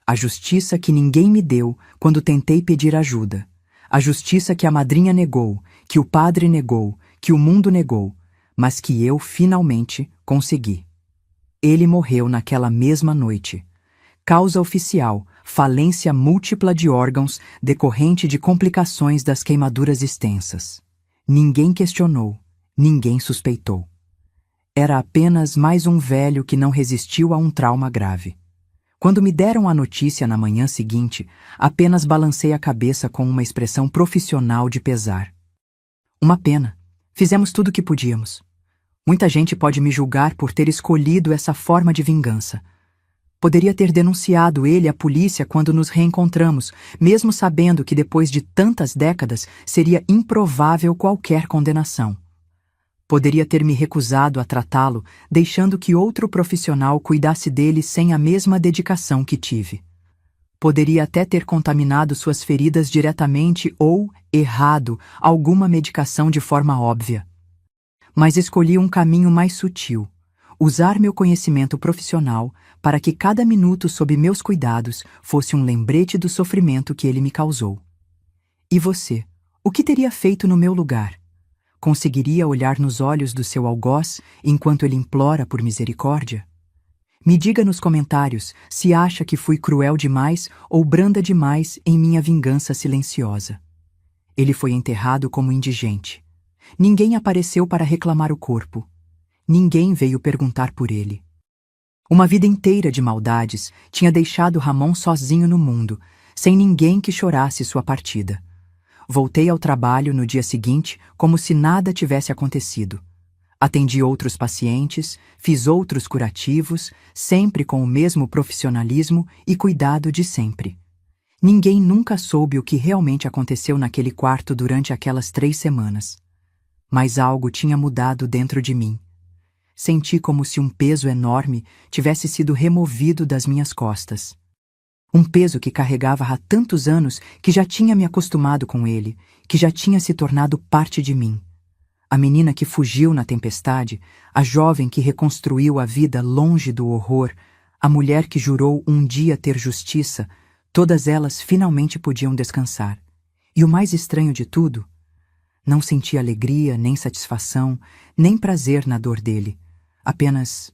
A justiça que ninguém me deu quando tentei pedir ajuda. A justiça que a madrinha negou, que o padre negou, que o mundo negou, mas que eu finalmente consegui. Ele morreu naquela mesma noite. Causa oficial, falência múltipla de órgãos decorrente de complicações das queimaduras extensas. Ninguém questionou, ninguém suspeitou. Era apenas mais um velho que não resistiu a um trauma grave. Quando me deram a notícia na manhã seguinte, apenas balancei a cabeça com uma expressão profissional de pesar. Uma pena. Fizemos tudo o que podíamos. Muita gente pode me julgar por ter escolhido essa forma de vingança. Poderia ter denunciado ele à polícia quando nos reencontramos, mesmo sabendo que depois de tantas décadas seria improvável qualquer condenação. Poderia ter me recusado a tratá-lo, deixando que outro profissional cuidasse dele sem a mesma dedicação que tive. Poderia até ter contaminado suas feridas diretamente ou, errado, alguma medicação de forma óbvia. Mas escolhi um caminho mais sutil. Usar meu conhecimento profissional para que cada minuto sob meus cuidados fosse um lembrete do sofrimento que ele me causou. E você, o que teria feito no meu lugar? Conseguiria olhar nos olhos do seu algoz enquanto ele implora por misericórdia? Me diga nos comentários se acha que fui cruel demais ou branda demais em minha vingança silenciosa. Ele foi enterrado como indigente. Ninguém apareceu para reclamar o corpo. Ninguém veio perguntar por ele. Uma vida inteira de maldades tinha deixado Ramon sozinho no mundo, sem ninguém que chorasse sua partida. Voltei ao trabalho no dia seguinte como se nada tivesse acontecido. Atendi outros pacientes, fiz outros curativos, sempre com o mesmo profissionalismo e cuidado de sempre. Ninguém nunca soube o que realmente aconteceu naquele quarto durante aquelas 3 semanas. Mas algo tinha mudado dentro de mim. Senti como se um peso enorme tivesse sido removido das minhas costas. Um peso que carregava há tantos anos que já tinha me acostumado com ele, que já tinha se tornado parte de mim. A menina que fugiu na tempestade, a jovem que reconstruiu a vida longe do horror, a mulher que jurou um dia ter justiça, todas elas finalmente podiam descansar. E o mais estranho de tudo, não senti alegria, nem satisfação, nem prazer na dor dele, apenas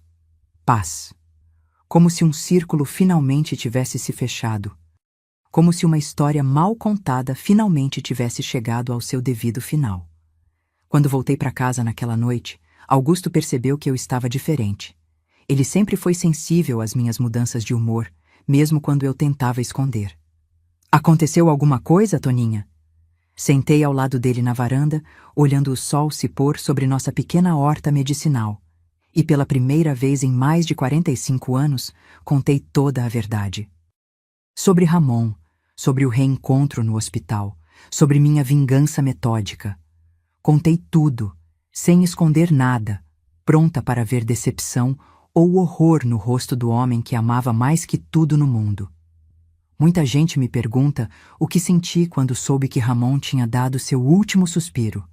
paz. Como se um círculo finalmente tivesse se fechado. Como se uma história mal contada finalmente tivesse chegado ao seu devido final. Quando voltei para casa naquela noite, Augusto percebeu que eu estava diferente. Ele sempre foi sensível às minhas mudanças de humor, mesmo quando eu tentava esconder. Aconteceu alguma coisa, Toninha? Sentei ao lado dele na varanda, olhando o sol se pôr sobre nossa pequena horta medicinal. E pela primeira vez em mais de 45 anos, contei toda a verdade. Sobre Ramon, sobre o reencontro no hospital, sobre minha vingança metódica. Contei tudo, sem esconder nada, pronta para ver decepção ou horror no rosto do homem que amava mais que tudo no mundo. Muita gente me pergunta o que senti quando soube que Ramon tinha dado seu último suspiro.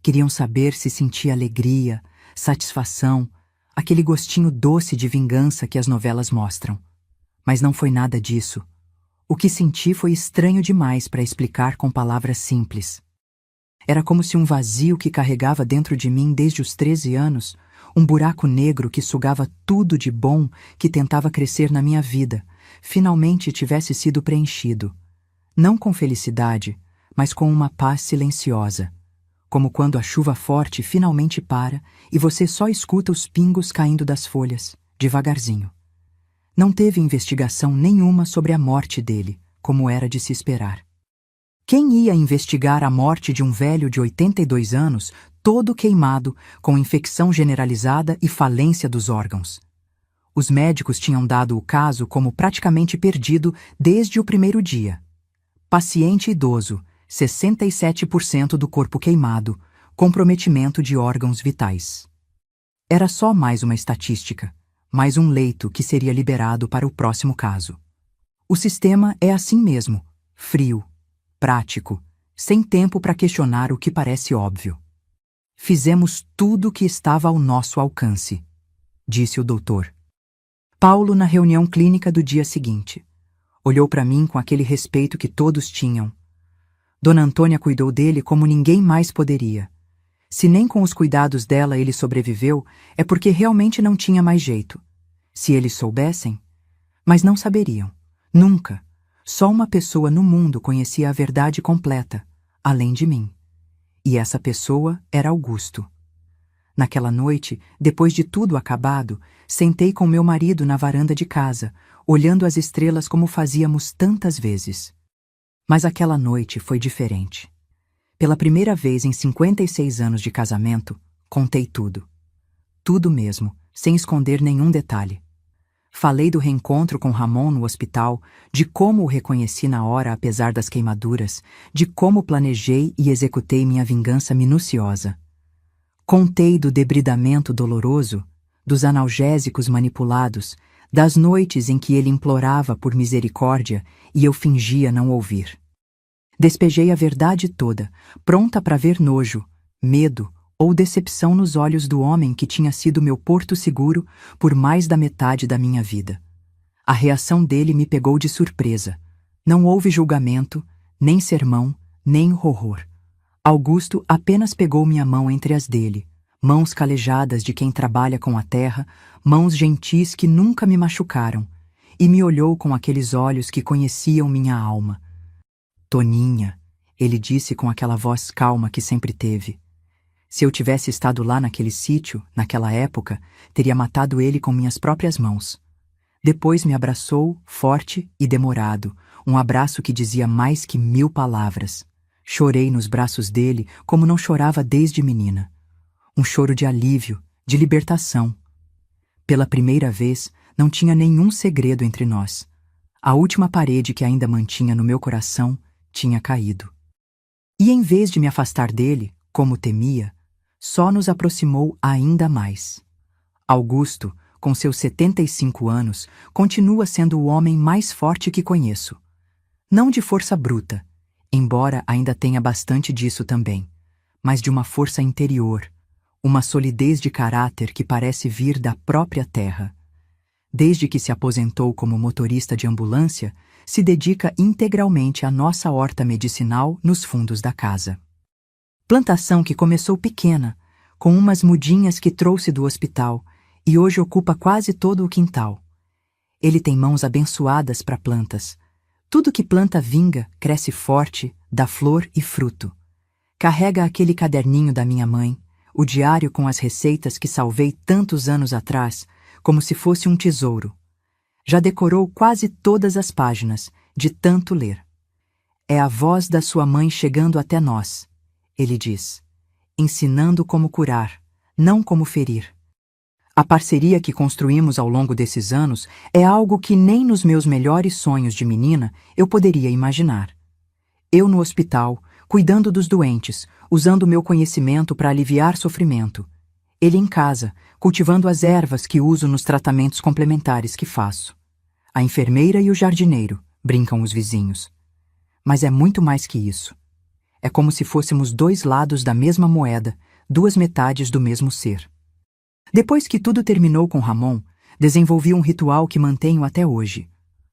Queriam saber se senti alegria, satisfação, aquele gostinho doce de vingança que as novelas mostram. Mas não foi nada disso. O que senti foi estranho demais para explicar com palavras simples. Era como se um vazio que carregava dentro de mim desde os 13 anos, um buraco negro que sugava tudo de bom que tentava crescer na minha vida, finalmente tivesse sido preenchido. Não com felicidade, mas com uma paz silenciosa. Como quando a chuva forte finalmente para e você só escuta os pingos caindo das folhas, devagarzinho. Não teve investigação nenhuma sobre a morte dele, como era de se esperar. Quem ia investigar a morte de um velho de 82 anos, todo queimado, com infecção generalizada e falência dos órgãos? Os médicos tinham dado o caso como praticamente perdido desde o primeiro dia. Paciente idoso, 67% do corpo queimado, comprometimento de órgãos vitais. Era só mais uma estatística, mais um leito que seria liberado para o próximo caso. O sistema é assim mesmo, frio, prático, sem tempo para questionar o que parece óbvio. Fizemos tudo o que estava ao nosso alcance, disse o doutor. Paulo na reunião clínica do dia seguinte. Olhou para mim com aquele respeito que todos tinham. Dona Antônia cuidou dele como ninguém mais poderia. Se nem com os cuidados dela ele sobreviveu, é porque realmente não tinha mais jeito. Se eles soubessem, mas não saberiam. Nunca. Só uma pessoa no mundo conhecia a verdade completa, além de mim. E essa pessoa era Augusto. Naquela noite, depois de tudo acabado, sentei com meu marido na varanda de casa, olhando as estrelas como fazíamos tantas vezes. Mas aquela noite foi diferente. Pela primeira vez em 56 anos de casamento, contei tudo. Tudo mesmo, sem esconder nenhum detalhe. Falei do reencontro com Ramon no hospital, de como o reconheci na hora apesar das queimaduras, de como planejei e executei minha vingança minuciosa. Contei do debridamento doloroso, dos analgésicos manipulados, das noites em que ele implorava por misericórdia e eu fingia não ouvir. Despejei a verdade toda, pronta para ver nojo, medo ou decepção nos olhos do homem que tinha sido meu porto seguro por mais da metade da minha vida. A reação dele me pegou de surpresa. Não houve julgamento, nem sermão, nem horror. Augusto apenas pegou minha mão entre as dele, Mãos calejadas de quem trabalha com a terra, mãos gentis que nunca me machucaram, e me olhou com aqueles olhos que conheciam minha alma. Toninha, ele disse com aquela voz calma que sempre teve. Se eu tivesse estado lá naquele sítio, naquela época, teria matado ele com minhas próprias mãos. Depois me abraçou, forte e demorado, um abraço que dizia mais que 1000 palavras. Chorei nos braços dele como não chorava desde menina. Um choro de alívio, de libertação. Pela primeira vez, não tinha nenhum segredo entre nós. A última parede que ainda mantinha no meu coração tinha caído. E em vez de me afastar dele, como temia, só nos aproximou ainda mais. Augusto, com seus 75 anos, continua sendo o homem mais forte que conheço. Não de força bruta, embora ainda tenha bastante disso também, mas de uma força interior, uma solidez de caráter que parece vir da própria terra. Desde que se aposentou como motorista de ambulância, se dedica integralmente à nossa horta medicinal nos fundos da casa. Plantação que começou pequena, com umas mudinhas que trouxe do hospital, e hoje ocupa quase todo o quintal. Ele tem mãos abençoadas para plantas. Tudo que planta vinga, cresce forte, dá flor e fruto. Carrega aquele caderninho da minha mãe, o diário com as receitas que salvei tantos anos atrás, como se fosse um tesouro. Já decorou quase todas as páginas, de tanto ler. É a voz da sua mãe chegando até nós, ele diz, ensinando como curar, não como ferir. A parceria que construímos ao longo desses anos é algo que nem nos meus melhores sonhos de menina eu poderia imaginar. Eu no hospital, cuidando dos doentes, usando meu conhecimento para aliviar sofrimento. Ele em casa, cultivando as ervas que uso nos tratamentos complementares que faço. A enfermeira e o jardineiro, brincam os vizinhos. Mas é muito mais que isso. É como se fôssemos dois lados da mesma moeda, duas metades do mesmo ser. Depois que tudo terminou com Ramon, desenvolvi um ritual que mantenho até hoje.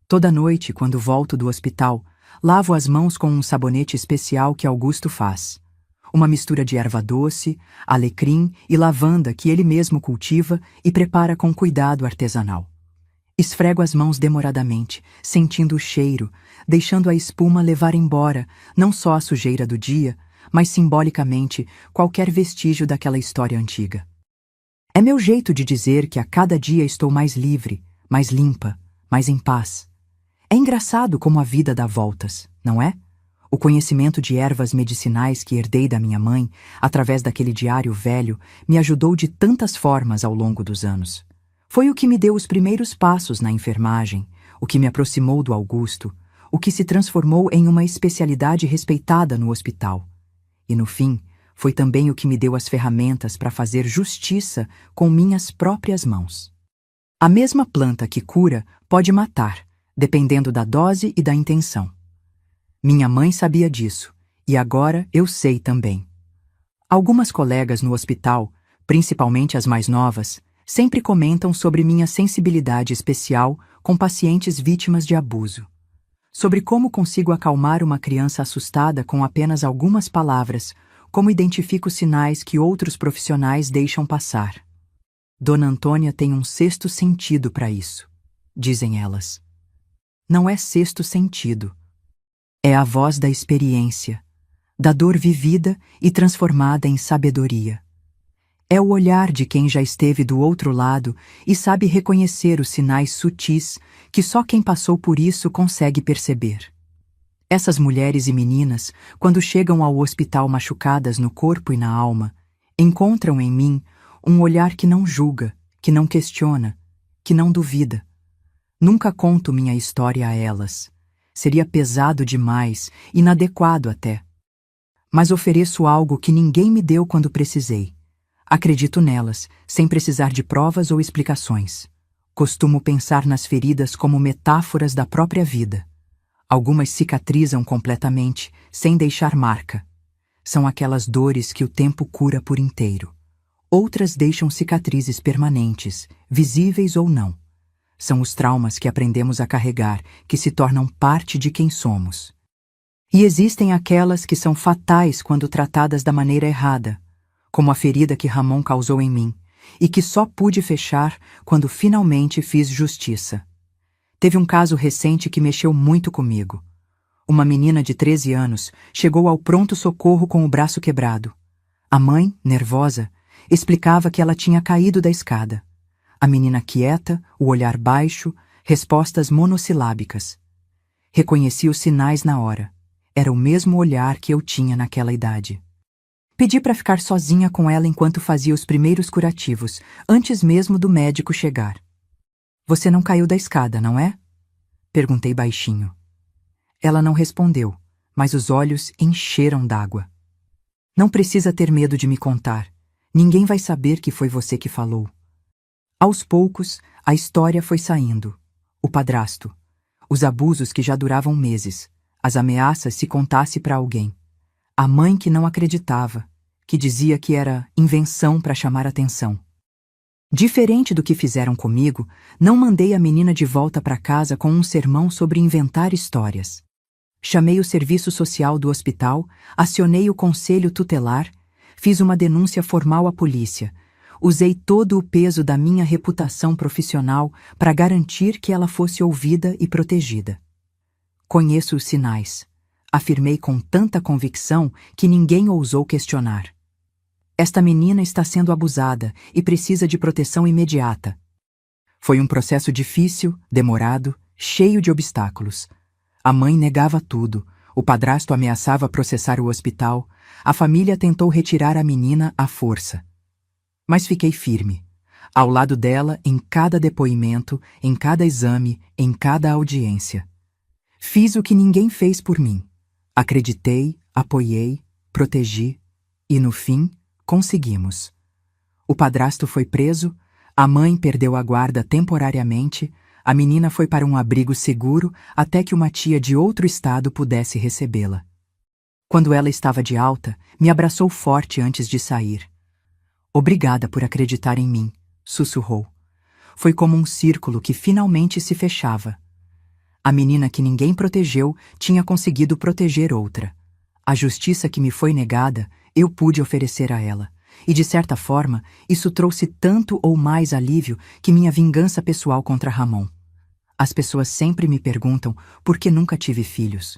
Toda noite, quando volto do hospital, lavo as mãos com um sabonete especial que Augusto faz. Uma mistura de erva doce, alecrim e lavanda que ele mesmo cultiva e prepara com cuidado artesanal. Esfrego as mãos demoradamente, sentindo o cheiro, deixando a espuma levar embora não só a sujeira do dia, mas simbolicamente qualquer vestígio daquela história antiga. É meu jeito de dizer que a cada dia estou mais livre, mais limpa, mais em paz. É engraçado como a vida dá voltas, não é? O conhecimento de ervas medicinais que herdei da minha mãe, através daquele diário velho, me ajudou de tantas formas ao longo dos anos. Foi o que me deu os primeiros passos na enfermagem, o que me aproximou do Augusto, o que se transformou em uma especialidade respeitada no hospital. E no fim, foi também o que me deu as ferramentas para fazer justiça com minhas próprias mãos. A mesma planta que cura pode matar, dependendo da dose e da intenção. Minha mãe sabia disso, e agora eu sei também. Algumas colegas no hospital, principalmente as mais novas, sempre comentam sobre minha sensibilidade especial com pacientes vítimas de abuso. Sobre como consigo acalmar uma criança assustada com apenas algumas palavras, como identifico sinais que outros profissionais deixam passar. Dona Antônia tem um sexto sentido para isso, dizem elas. Não é sexto sentido. É a voz da experiência, da dor vivida e transformada em sabedoria. É o olhar de quem já esteve do outro lado e sabe reconhecer os sinais sutis que só quem passou por isso consegue perceber. Essas mulheres e meninas, quando chegam ao hospital machucadas no corpo e na alma, encontram em mim um olhar que não julga, que não questiona, que não duvida. Nunca conto minha história a elas. Seria pesado demais, inadequado até. Mas ofereço algo que ninguém me deu quando precisei. Acredito nelas, sem precisar de provas ou explicações. Costumo pensar nas feridas como metáforas da própria vida. Algumas cicatrizam completamente, sem deixar marca. São aquelas dores que o tempo cura por inteiro. Outras deixam cicatrizes permanentes, visíveis ou não. São os traumas que aprendemos a carregar, que se tornam parte de quem somos. E existem aquelas que são fatais quando tratadas da maneira errada, como a ferida que Ramon causou em mim, e que só pude fechar quando finalmente fiz justiça. Teve um caso recente que mexeu muito comigo. Uma menina de 13 anos chegou ao pronto-socorro com o braço quebrado. A mãe, nervosa, explicava que ela tinha caído da escada. A menina quieta, o olhar baixo, respostas monossilábicas. Reconheci os sinais na hora. Era o mesmo olhar que eu tinha naquela idade. Pedi para ficar sozinha com ela enquanto fazia os primeiros curativos, antes mesmo do médico chegar. "Você não caiu da escada, não é?" Perguntei baixinho. Ela não respondeu, mas os olhos encheram d'água. "Não precisa ter medo de me contar. Ninguém vai saber que foi você que falou." Aos poucos, a história foi saindo. O padrasto. Os abusos que já duravam meses. As ameaças se contasse para alguém. A mãe que não acreditava, que dizia que era invenção para chamar atenção. Diferente do que fizeram comigo, não mandei a menina de volta para casa com um sermão sobre inventar histórias. Chamei o serviço social do hospital, acionei o conselho tutelar, fiz uma denúncia formal à polícia, usei todo o peso da minha reputação profissional para garantir que ela fosse ouvida e protegida. "Conheço os sinais", afirmei com tanta convicção que ninguém ousou questionar. "Esta menina está sendo abusada e precisa de proteção imediata." Foi um processo difícil, demorado, cheio de obstáculos. A mãe negava tudo, o padrasto ameaçava processar o hospital, a família tentou retirar a menina à força. Mas fiquei firme, ao lado dela em cada depoimento, em cada exame, em cada audiência. Fiz o que ninguém fez por mim. Acreditei, apoiei, protegi e, no fim, conseguimos. O padrasto foi preso, a mãe perdeu a guarda temporariamente, a menina foi para um abrigo seguro até que uma tia de outro estado pudesse recebê-la. Quando ela estava de alta, me abraçou forte antes de sair. "Obrigada por acreditar em mim", sussurrou. Foi como um círculo que finalmente se fechava. A menina que ninguém protegeu tinha conseguido proteger outra. A justiça que me foi negada, eu pude oferecer a ela. E, de certa forma, isso trouxe tanto ou mais alívio que minha vingança pessoal contra Ramon. As pessoas sempre me perguntam por que nunca tive filhos.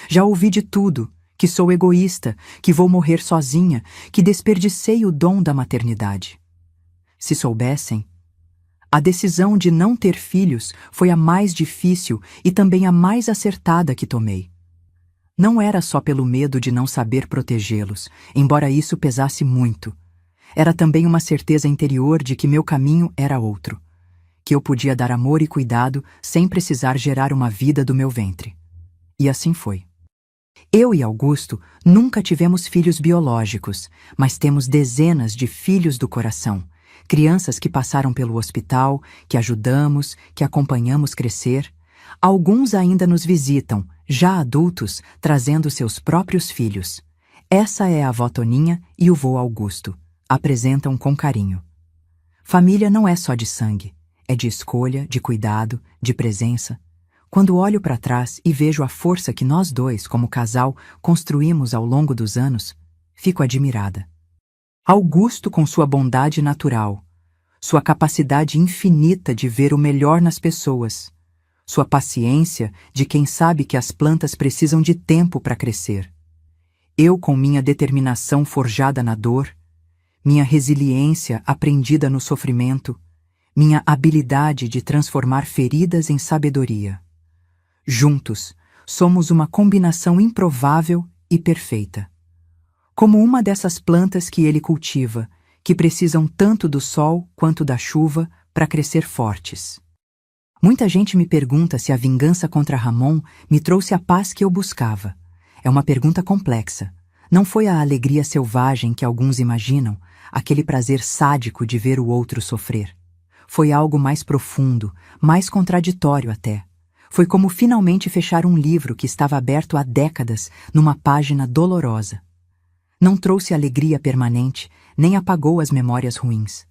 Já ouvi de tudo, que sou egoísta, que vou morrer sozinha, que desperdicei o dom da maternidade. Se soubessem, a decisão de não ter filhos foi a mais difícil e também a mais acertada que tomei. Não era só pelo medo de não saber protegê-los, embora isso pesasse muito. Era também uma certeza interior de que meu caminho era outro, que eu podia dar amor e cuidado sem precisar gerar uma vida do meu ventre. E assim foi. Eu e Augusto nunca tivemos filhos biológicos, mas temos dezenas de filhos do coração, crianças que passaram pelo hospital, que ajudamos, que acompanhamos crescer. Alguns ainda nos visitam, já adultos, trazendo seus próprios filhos. Essa é a avó Toninha e o vô Augusto. Apresentam com carinho. Família não é só de sangue, é de escolha, de cuidado, de presença. Quando olho para trás e vejo a força que nós dois, como casal, construímos ao longo dos anos, fico admirada. Augusto com sua bondade natural, sua capacidade infinita de ver o melhor nas pessoas, sua paciência de quem sabe que as plantas precisam de tempo para crescer. Eu com minha determinação forjada na dor, minha resiliência aprendida no sofrimento, minha habilidade de transformar feridas em sabedoria. Juntos, somos uma combinação improvável e perfeita. Como uma dessas plantas que ele cultiva, que precisam tanto do sol quanto da chuva para crescer fortes. Muita gente me pergunta se a vingança contra Ramon me trouxe a paz que eu buscava. É uma pergunta complexa. Não foi a alegria selvagem que alguns imaginam, aquele prazer sádico de ver o outro sofrer. Foi algo mais profundo, mais contraditório até. Foi como finalmente fechar um livro que estava aberto há décadas numa página dolorosa. Não trouxe alegria permanente, nem apagou as memórias ruins,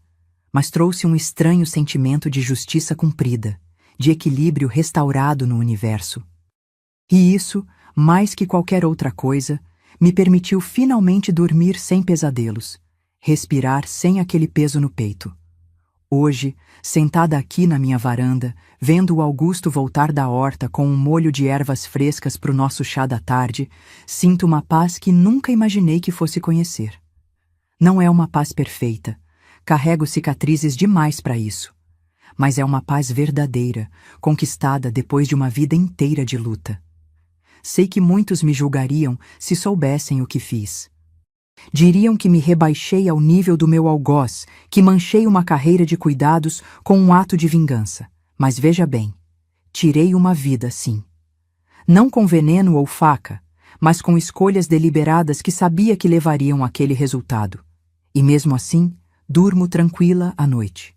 mas trouxe um estranho sentimento de justiça cumprida, de equilíbrio restaurado no universo. E isso, mais que qualquer outra coisa, me permitiu finalmente dormir sem pesadelos. respirar sem aquele peso no peito. Hoje, sentada aqui na minha varanda, vendo o Augusto voltar da horta com um molho de ervas frescas para o nosso chá da tarde, sinto uma paz que nunca imaginei que fosse conhecer. Não é uma paz perfeita, carrego cicatrizes demais para isso, mas é uma paz verdadeira, conquistada depois de uma vida inteira de luta. Sei que muitos me julgariam se soubessem o que fiz. Diriam que me rebaixei ao nível do meu algoz, que manchei uma carreira de cuidados com um ato de vingança. Mas veja bem, tirei uma vida, sim. Não com veneno ou faca, mas com escolhas deliberadas que sabia que levariam àquele resultado. E mesmo assim, durmo tranquila à noite.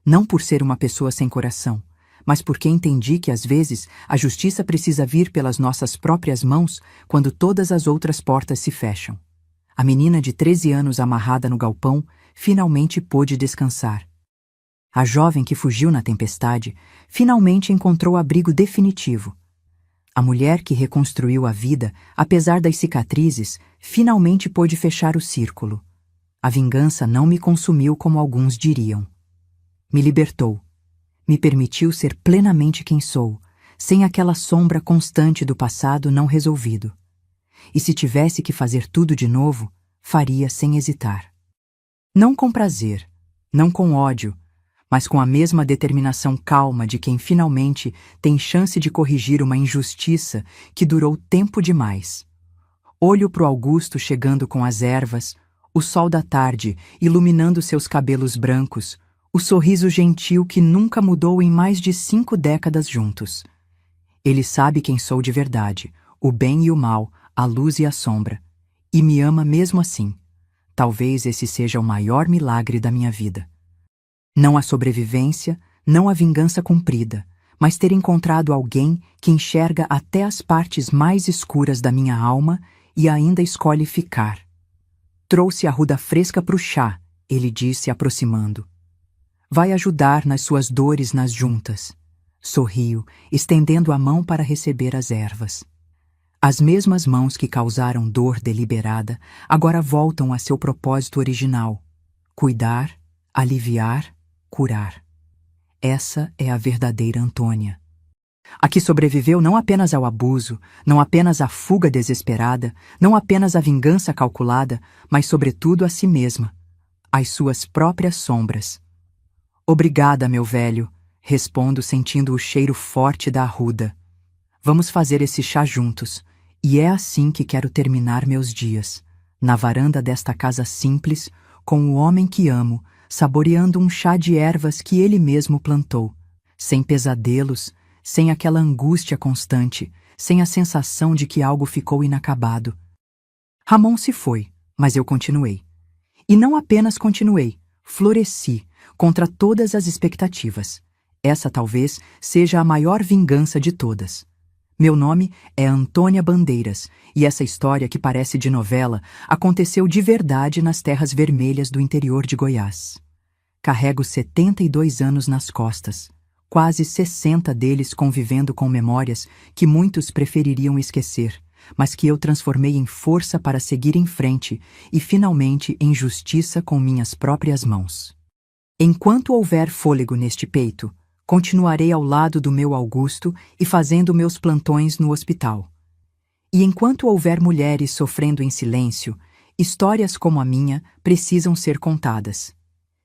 Não por ser uma pessoa sem coração, mas porque entendi que às vezes a justiça precisa vir pelas nossas próprias mãos quando todas as outras portas se fecham. A menina de 13 anos amarrada no galpão finalmente pôde descansar. A jovem que fugiu na tempestade finalmente encontrou abrigo definitivo. A mulher que reconstruiu a vida, apesar das cicatrizes, finalmente pôde fechar o círculo. A vingança não me consumiu como alguns diriam. Me libertou. Me permitiu ser plenamente quem sou, sem aquela sombra constante do passado não resolvido. E se tivesse que fazer tudo de novo, faria sem hesitar. Não com prazer, não com ódio, mas com a mesma determinação calma de quem finalmente tem chance de corrigir uma injustiça que durou tempo demais. Olho pro Augusto chegando com as ervas, o sol da tarde iluminando seus cabelos brancos, o sorriso gentil que nunca mudou em mais de 5 décadas juntos. Ele sabe quem sou de verdade, o bem e o mal, a luz e a sombra, e me ama mesmo assim. Talvez esse seja o maior milagre da minha vida. Não a sobrevivência, não a vingança cumprida, mas ter encontrado alguém que enxerga até as partes mais escuras da minha alma e ainda escolhe ficar. Trouxe a ruda fresca para o chá, ele disse aproximando. Vai ajudar nas suas dores nas juntas. Sorrio, estendendo a mão para receber as ervas. As mesmas mãos que causaram dor deliberada agora voltam a seu propósito original: cuidar, aliviar, curar. Essa é a verdadeira Antônia. A que sobreviveu não apenas ao abuso, não apenas à fuga desesperada, não apenas à vingança calculada, mas sobretudo a si mesma, às suas próprias sombras. Obrigada, meu velho, respondo sentindo o cheiro forte da arruda. Vamos fazer esse chá juntos. E é assim que quero terminar meus dias, na varanda desta casa simples, com o homem que amo, saboreando um chá de ervas que ele mesmo plantou, sem pesadelos, sem aquela angústia constante, sem a sensação de que algo ficou inacabado. Ramon se foi, mas eu continuei. E não apenas continuei, floresci, contra todas as expectativas. Essa talvez seja a maior vingança de todas. Meu nome é Antônia Bandeiras, e essa história que parece de novela aconteceu de verdade nas terras vermelhas do interior de Goiás. Carrego 72 anos nas costas, quase 60 deles convivendo com memórias que muitos prefeririam esquecer, mas que eu transformei em força para seguir em frente e finalmente em justiça com minhas próprias mãos. Enquanto houver fôlego neste peito, continuarei ao lado do meu Augusto e fazendo meus plantões no hospital. E enquanto houver mulheres sofrendo em silêncio, histórias como a minha precisam ser contadas.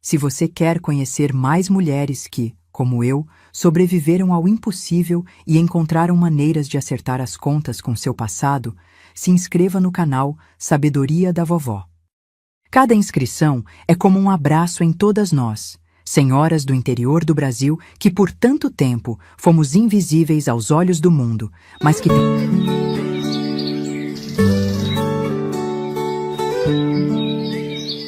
Se você quer conhecer mais mulheres que, como eu, sobreviveram ao impossível e encontraram maneiras de acertar as contas com seu passado, se inscreva no canal Sabedoria da Vovó. Cada inscrição é como um abraço em todas nós, senhoras do interior do Brasil que por tanto tempo fomos invisíveis aos olhos do mundo, mas que